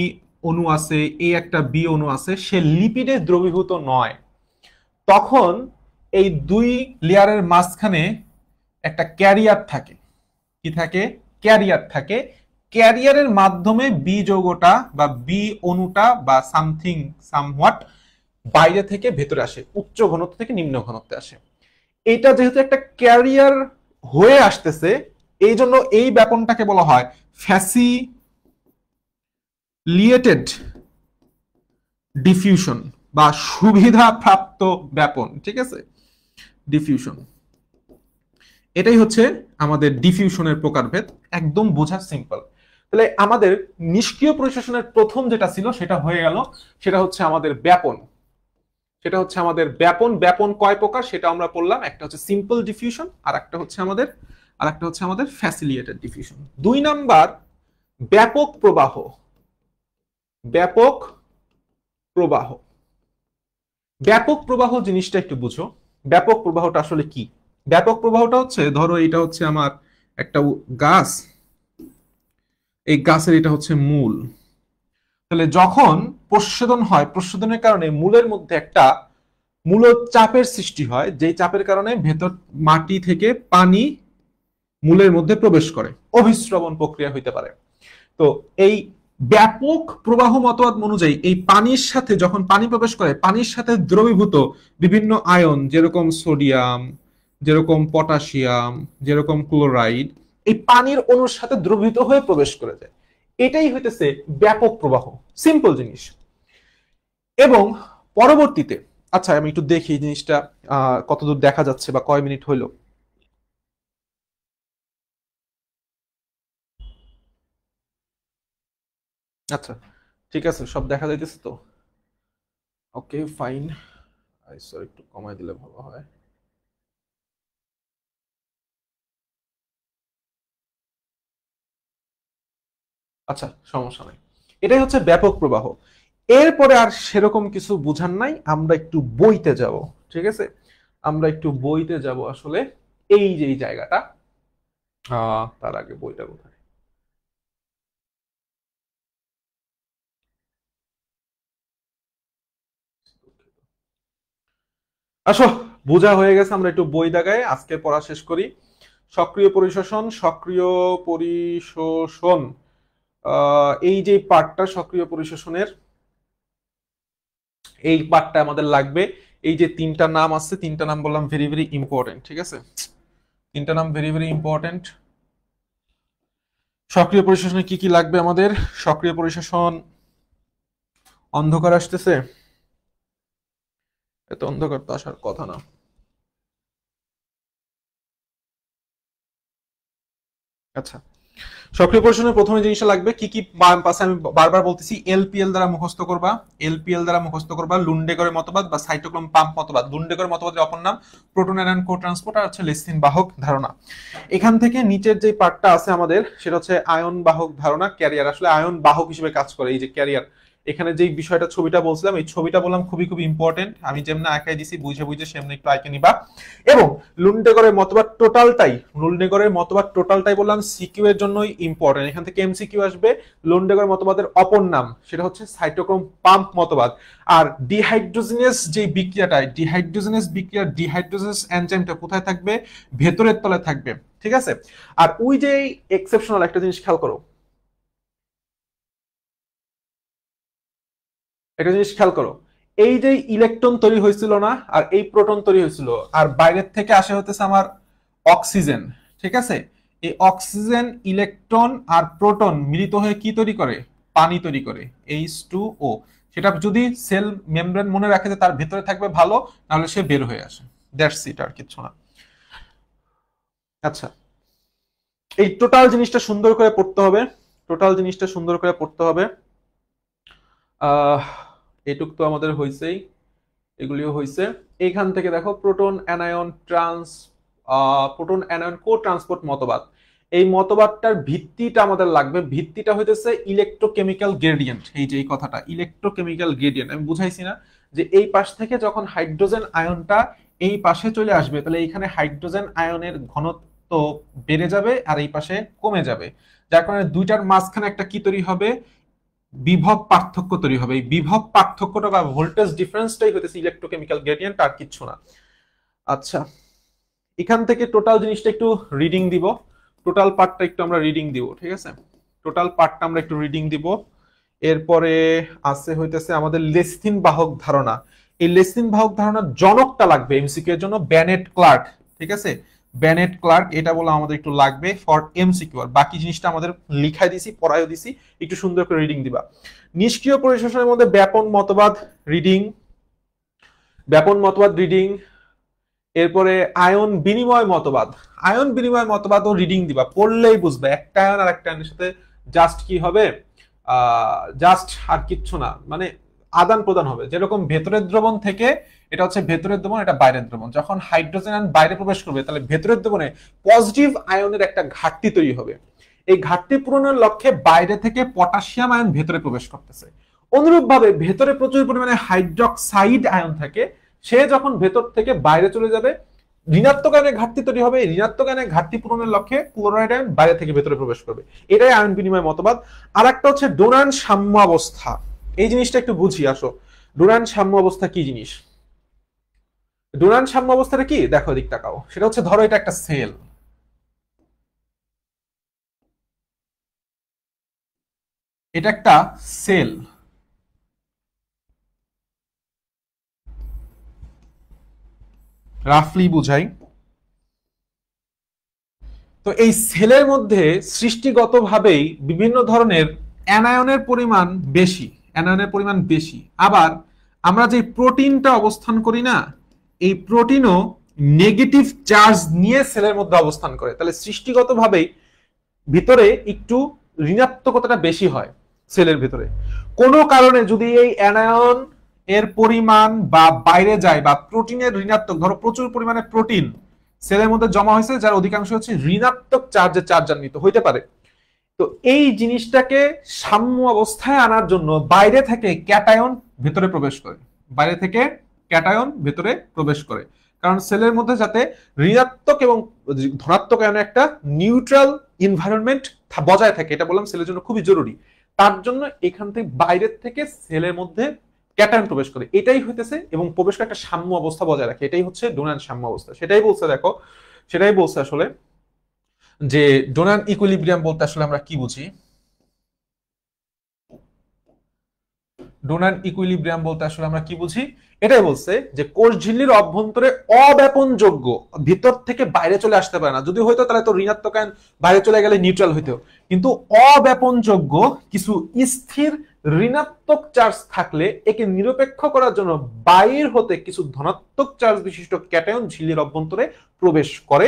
[SPEAKER 1] অণু আছে, এই একটা বি অণু আছে, সে লিপিডে দ্রবীভূত নয়, তখন এই দুই লেয়ারের মাঝখানে একটা ক্যারিয়ার থাকে। কি থাকে? ক্যারিয়ার থাকে। ক্যারিয়ারের মাধ্যমে বি যৌগটা বা বি অণুটা বা সামহোয়াট বাইরে থেকে ভেতরে আসে, উচ্চ ঘনত্ব থেকে নিম্ন ঘনত্বে আসে। এটা যেহেতু একটা ক্যারিয়ার হয়ে আসতেছে, এই জন্য এই ব্যাপনটাকে বলা হয় ফ্যাসিলিয়েটেড ডিফিউশন বা সুবিধা প্রাপ্ত ব্যাপন। ঠিক আছে, ডিফিউশন, এটাই হচ্ছে আমাদের ডিফিউশনের প্রকারভেদ। একদম বোঝা সিম্পল। তাহলে আমাদের নিষ্ক্রিয় পরিশোষণের প্রথম যেটা ছিল সেটা হয়ে গেল, সেটা হচ্ছে আমাদের ব্যাপন। ব্যাপন কয় প্রকার সেটা আমরা পড়লাম, একটা হচ্ছে সিম্পল ডিফিউশন, আর একটা হচ্ছে আমাদের ফ্যাসিলিয়েটেড ডিফিউশন। 2 নাম্বার ব্যাপক প্রবাহ। ব্যাপক প্রবাহ ব্যাপক প্রবাহ জিনিসটা একটু বুঝো। ব্যাপক প্রবাহটা আসলে কি? ব্যাপক প্রবাহটা হচ্ছে, ধরো এটা হচ্ছে আমার একটা গাছ, এই গাছের এটা হচ্ছে মূল। তাহলে যখন প্রস্বেদন হয়, প্রস্বেদনের কারণে মূলের মধ্যে একটা মূল চাপের সৃষ্টি হয়, যেই চাপের কারণে ভেতর মাটি থেকে পানি মূলের মধ্যে প্রবেশ করে, অভিস্রবণ প্রক্রিয়া হইতে পারে। তো এই ব্যাপক প্রবাহ মতবাদ অনুযায়ী এই পানির সাথে যখন পানি প্রবেশ করে, পানির সাথে দ্রবীভূত বিভিন্ন আয়ন, যেরকম সোডিয়াম, যেরকম পটাশিয়াম, যেরকম ক্লোরাইড, এই পানির অণুর সাথে দ্রবীভূত হয়ে প্রবেশ করে যায়। এটাই হইতেছে ব্যাপক প্রবাহ, সিম্পল জিনিস। এবং পরবর্তীতে, আচ্ছা আমি একটু দেখি এই জিনিসটা কতদূর দেখা যাচ্ছে বা কয় মিনিট হইলো। আচ্ছা, ঠিক আছে, সব দেখা যাইতেছে তো। Okay fine. সরি, একটু কমাই দিলে ভালো হয়। আচ্ছা, সমস্যা নাই। এটাই হচ্ছে ব্যাপক প্রবাহ। এরপরে আর সেরকম কিছু বুঝার নাই, আমরা একটু বইতে যাব। ঠিক আছে, আমরা একটু বইতে যাব আসলে। এই যে এই জায়গাটা, তার আগে বইটা কোথায়? আসো, বোঝা হয়ে গেছে, আমরা একটু বই দাগায় আজকে পড়া শেষ করি। সক্রিয় পরিশোষণ, সক্রিয় পরিশোষণ, এই যে পার্টটা সক্রিয় পরিশোষণের, এই পার্টটা আমাদের লাগবে। এই যে তিনটা নাম আছে, তিনটা নাম বললাম ভেরি ভেরি ইম্পর্টেন্ট, ঠিক আছে? তিনটা নাম ভেরি ভেরি ইম্পর্টেন্ট। সক্রিয় পরিশোষণে কি কি লাগবে আমাদের? সক্রিয় পরিশোষণ, অন্ধকার আসতেছে, এত অন্ধকার তো আসার কথা না। আচ্ছা, সক্রিয় পরিশোষণের প্রথমে জিনিসটা লাগবে কি কি পাশে আমি বারবার বলতেছি, এলপিএল দ্বারা মুখস্থ করবা, এলপিএল দ্বারা মুখস্থ করবা, লুন্ডেগরের মতবাদ বা সাইটোক্রোম পাম্প মতবাদ। লুন্ডেগরের মতবাদের অপর নাম প্রোটন অ্যানায়ন কো-ট্রান্সপোর্ট, আর হচ্ছে লেসিন বাহক ধারণা। এখান থেকে নিচের যে পার্টটা আছে আমাদের, সেটা হচ্ছে আয়ন বাহক ধারণা, ক্যারিয়ার। আসলে আয়ন বাহক হিসেবে কাজ করে এই যে ক্যারিয়ার। এখানে যে বিষয়টা ছবিটা বলছিলাম, এই ছবিটা বললাম খুবই খুবই ইম্পর্টেন্ট। আমি যেমন আঁকাই দিছি, বুঝে বুঝে সেমনি একটু আঁকে নিবা। এবং লুন্ডেগরের মতবাদ টোটালটাই, লুন্ডেগরের মতবাদ টোটালটাই বললাম সিকিউ এর জন্যই ইম্পর্টেন্ট। এখান থেকে এমসিকিউ আসবে। লুন্ডেগরের মতবাদের অপর নাম সেটা হচ্ছে সাইটোক্রোম পাম্প মতবাদ। আর ডিহাইড্রোজেনেস যে বিক্রিয়াটা, ডিহাইড্রোজেনেস বিক্রিয়ার ডিহাইড্রোজেনেস এনজাইমটা কোথায় থাকবে? ভেতরের তলে থাকবে, ঠিক আছে? আর ওই যে এক্সেপশনাল একটা জিনিস খেয়াল করো, একটা জিনিস খেয়াল করো, এই যে ইলেকট্রন তৈরি হয়েছিল না, আর এই প্রোটন তৈরি হয়েছিল, আর বাইরের থেকে আসে হতেছে আমার অক্সিজেন, ঠিক আছে? এই অক্সিজেন, ইলেকট্রন আর প্রোটন মিলিত হয়ে কি তৈরি করে? পানি তৈরি করে, H2O। সেটা যদি সেল মেমব্রেন মনে রাখে যে তার ভেতরে থাকবে ভালো, তাহলে সে বের হয়ে আসে। দ্যাটস ইট, আর কিছু না। আচ্ছা, এই টোটাল জিনিসটা সুন্দর করে পড়তে হবে, টোটাল জিনিসটা সুন্দর করে পড়তে হবে। এটুক তো আমাদের হয়েছেই, এগুলিও হয়েছে। এইখান থেকে দেখো প্রোটন অ্যানায়ন প্রোটন অ্যানায়ন কো ট্রান্সপোর্ট মতবাদ। এই মতবাদটার ভিত্তিটা আমাদের লাগবে। ভিত্তিটা হইতেছে ইলেকট্রোকেমিক্যাল গ্রেডিয়েন্ট। এই যে এই কথাটা ইলেকট্রোকেমিক্যাল গ্রেডিয়েন্ট আমি বুঝাইছি না, যে এই পাশ থেকে যখন হাইড্রোজেন আয়নটা এই পাশে চলে আসবে, তাহলে এইখানে হাইড্রোজেন আয়নের ঘনত্ব বেড়ে যাবে আর এই পাশে কমে যাবে, যার কারণে দুইটার মাঝখানে একটা কি তৈরি হবে? বিভব পার্থক্য তৈরি হবে। এই বিভব পার্থক্যটা বা ভোল্টেজ ডিফারেন্সটাই হইতেছে ইলেকট্রোকেমিক্যাল গ্রেডিয়েন্ট, আর কিচ্ছু না। আচ্ছা, এখান থেকে টোটাল জিনিসটা একটু রিডিং দিব, টোটাল পার্টটা একটু আমরা রিডিং দিব, ঠিক আছে? টোটাল পার্টটা আমরা একটু রিডিং দিব। এরপরে আছে হইতেছে আমাদের লেসিন বাহক ধারণা। এই লেসিন বাহক ধারণার জনকটা লাগবে এমসিকিউ এর জন্য, ব্যানেট ক্লার্ক, ঠিক আছে? ব্যানেট ক্লার্ক, এটা বলে আমাদের একটু লাগবে ফর এমসিকিউ। আর বাকি জিনিসটা আমাদের লিখাই দিছি, পড়াইও দিছি, একটু সুন্দর করে রিডিং দিবা। নিষ্ক্রিয় পরিশোষণের মধ্যে ব্যাপন মতবাদ রিডিং, ব্যাপন মতবাদ রিডিং। এরপরে আয়ন বিনিময় মতবাদ, আয়ন বিনিময় মতবাদও রিডিং দিবা, পড়লেই বুঝবে একটা আয়ন আর একটা আয়নের সাথে জাস্ট কি হবে, জাস্ট আর কিচ্ছু না, মানে আদান প্রদান হবে। যেরকম ভেতরের দ্রবণ থেকে, এটা হচ্ছে ভেতরের দ্রবণ, এটা বাইরের দ্রবণ, যখন হাইড্রোজেন আয়ন বাইরে প্রবেশ করবে, তাহলে ভেতরের দ্রবণে পজিটিভ আয়নের একটা ঘাটতি তৈরি হবে। এই ঘাটতি পূরণের লক্ষ্যে বাইরে থেকে পটাশিয়াম আয়ন ভেতরে প্রবেশ করতেছে। অনুরূপভাবে ভেতরে প্রচুর পরিমাণে হাইড্রক্সাইড আয়ন থাকে, সে যখন ভেতর থেকে বাইরে চলে যাবে, ঋণাত্মক আয়নের ঘাটতি তৈরি হবে। ঋণাত্মক আয়নের ঘাটতি পূরণের লক্ষ্যে ক্লোরাইড আয়ন বাইরে থেকে ভেতরে প্রবেশ করবে। এটাই আয়ন বিনিময় মতবাদ। আর একটা হচ্ছে ডোনান সাম্য অবস্থা। এই জিনিসটা একটু বুঝি আসো, ডোনান সাম্য অবস্থা কি জিনিস? ডোনান সাম্য অবস্থাটা কি দেখো, এদিক তাকাও। সেটা হচ্ছে ধরো এটা একটা সেল, এটা একটা সেল, রাফলি বুঝাই। তো এই সেলের মধ্যে সৃষ্টিগতভাবেই বিভিন্ন ধরনের অ্যানায়নের পরিমাণ বেশি, অ্যানায়নের পরিমাণ বেশি। আবার আমরা যে প্রোটিনটা অবস্থান করি না, এই প্রোটিনও নেগেটিভ চার্জ নিয়ে সেলের মধ্যে অবস্থান করে। তাহলে সৃষ্টিগতভাবেই ভিতরে একটু ঋণাত্মকতাটা বেশি হয় সেলের ভিতরে। কোনো কারণে যদি এই অ্যানায়ন এর পরিমাণ বা বাইরে যায়, বা প্রোটিনের ঋণাত্মক, ধরো প্রচুর পরিমাণে প্রোটিন সেলের মধ্যে জমা হয়েছে, যার অধিকাংশ হচ্ছে ঋণাত্মক চার্জে চার্জান্বিত হইতে পারে। তো এই জিনিসটাকে সাম্য অবস্থায় আনার জন্য বাইরে থেকে ক্যাটায়ন ভেতরে প্রবেশ করে, বাইরে থেকে ক্যাটায়ন ভেতরে প্রবেশ করে। কারণ সেলের মধ্যে যাতে ঋণাত্মক এবং ধনাত্মক আয়নের একটা নিউট্রাল এনভায়রনমেন্ট বজায় থাকে, এটা বললাম সেলের জন্য খুবই জরুরি। তার জন্য এখান থেকে বাইরের থেকে সেলের মধ্যে ক্যাটায়ন প্রবেশ করে, এটাই হইতেছে, এবং প্রবেশ করে একটা সাম্য অবস্থা বজায় রাখে, এটাই হচ্ছে ডোনান সাম্য অবস্থা। সেটাই বলছে, দেখো সেটাই বলছে আসলে যে ডোনান ইকুইলিব্রিয়াম বলতে আসলে আমরা কি বুঝি। ডোনান ইকুইলিব্রিয়াম বলতে আসলে আমরা কি বুঝি, এটাই বলছে যে কোষ ঝিল্লির অভ্যন্তরে অব্যাপনযোগ্য, ভিতর থেকে বাইরে চলে আসতে পারে না, যদি হয়তো তাহলে তো ঋণাত্মক আয়ন বাইরে চলে গেলে নিউট্রাল হইতো, কিন্তু অব্যাপনযোগ্য কিছু স্থির ঋণাত্মক চার্জ থাকলে একে নিরপেক্ষ করার জন্য বাইর হতে কিছু ধনাত্মক চার্জ বিশিষ্ট ক্যাটায়ন ঝিল্লির অভ্যন্তরে প্রবেশ করে।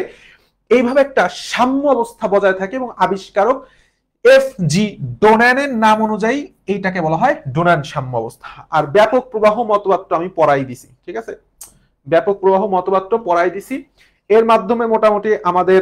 [SPEAKER 1] এইভাবে একটা সাম্য অবস্থা বজায় থাকে, এবং আবিষ্কারক এফ জি ডোনানের নাম অনুযায়ী এইটাকে বলা হয় ডোনান সাম্য অবস্থা। আর ব্যাপক প্রবাহ মতবাদটা আমি পড়াই দিছি, ঠিক আছে, ব্যাপক প্রবাহ মতবাদটা পড়াই দিছি। এর মাধ্যমে মোটামুটি আমাদের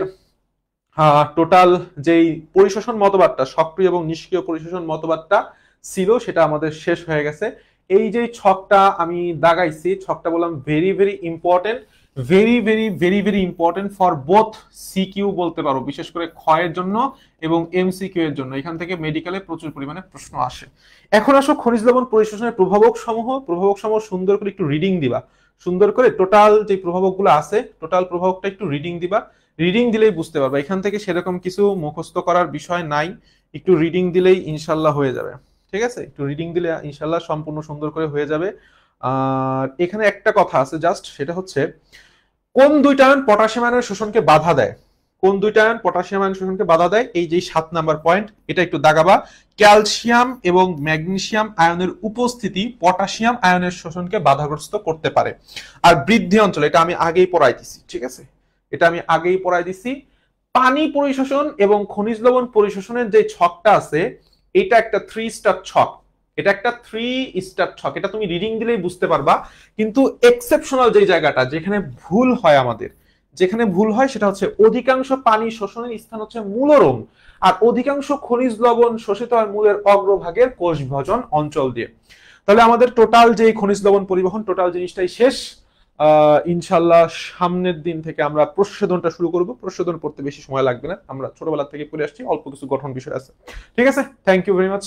[SPEAKER 1] টোটাল যেই পরিশোষণ মতবাদটা, সক্রিয় এবং নিষ্ক্রিয় পরিশোষণ মতবাদটা ছিল, সেটা আমাদের শেষ হয়ে গেছে। এই যে ছকটা আমি দাগাইছি, ছকটা বললাম very very important, very very very very important for both CQ বলতে পারো, বিশেষ করে ক্ষয়ের জন্য এবং এমসিকিউ এর জন্য। এখান থেকে মেডিকেলে প্রচুর পরিমাণে প্রশ্ন আসে। এখন আসো খনিজ লবণ পরিশোষণের প্রভাবক সমূহ সুন্দর করে একটু রিডিং দিবা, সুন্দর করে টোটাল যে প্রভাবক গুলো আছে, টোটাল প্রভাবকটা একটু রিডিং দিবা, রিডিং দিলেই বুঝতে পারবে। এখান থেকে সেরকম কিছু মুখস্থ করার বিষয় নাই, একটু রিডিং দিলেই ইনশাল্লাহ হয়ে যাবে, ঠিক আছে, একটু রিডিং দিলে ইনশাল্লাহ সম্পূর্ণ সুন্দর করে হয়ে যাবে। আর এখানে একটা কথা আছে জাস্ট, সেটা হচ্ছে কোন দুইটা আয়ন পটাশিয়াম আয়নের শোষণকে বাধা দেয়, কোন দুইটা আয়ন পটাশিয়াম আয়ন শোষণকে বাধা দেয়, এই যে 7 নাম্বার পয়েন্ট, এটা একটু দাগাবা। ক্যালসিয়াম এবং ম্যাগনেসিয়াম আয়নের উপস্থিতি পটাশিয়াম আয়নের শোষণকে বাধাগ্রস্ত করতে পারে। আর বৃদ্ধি অঞ্চল, এটা আমি আগেই পড়াই দিছি, ঠিক আছে, এটা আমি আগেই পড়াই দিছি। পানি পরিশোষণ এবং খনিজ লবণ পরিশোষণের যে ছকটা আছে, এটা একটা 3 স্টার ছক, এটা একটা 3 স্টার ছক, এটা তুমি রিডিং দিলেই বুঝতে পারবা। কিন্তু এক্সেপশনাল যে জায়গাটা, যেখানে ভুল হয় আমাদের, যেখানে ভুল হয় সেটা হচ্ছে অধিকাংশ পানি শোষণের স্থান হচ্ছে মূলরোম, আর অধিকাংশ খনিজ লবণ শোষিত হয় মূলের অগ্রভাগের কোষ বিভাজন অঞ্চল দিয়ে। তাহলে আমাদের টোটাল যে খনিজ লবণ পরিবহন, টোটাল জিনিসটাই শেষ। ইনশাল্লাহ সামনের দিন থেকে আমরা প্রশোধনটা শুরু করব। প্রশোধন পড়তে বেশি সময় লাগবে না, আমরা ছোটবেলা থেকে পড়ে আসছি, অল্প কিছু গঠন বিষয় আছে, ঠিক আছে। Thank you very much.